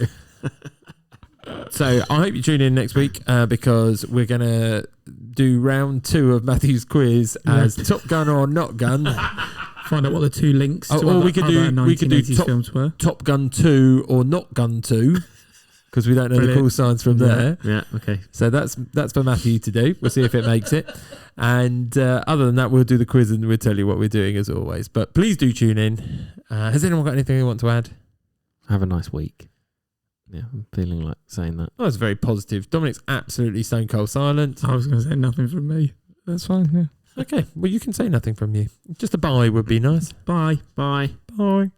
So I hope you tune in next week because we're going to do round 2 of Matthew's quiz as Top Gun or Not Gun. Find out what the 2 links to or other, we could do 1980s films were. Top Gun 2 or Not Gun 2 because we don't know the call signs from there. Yeah, okay. So that's for Matthew to do. We'll see if it makes it. And other than that, we'll do the quiz and we'll tell you what we're doing as always. But please do tune in. Has anyone got anything they want to add? Have a nice week. Yeah, I'm feeling like saying that. Oh, that's very positive. Dominic's absolutely stone cold silent. I was going to say nothing from me. That's fine, yeah. Okay, well, you can say nothing from you. Just a bye would be nice. Bye. Bye. Bye.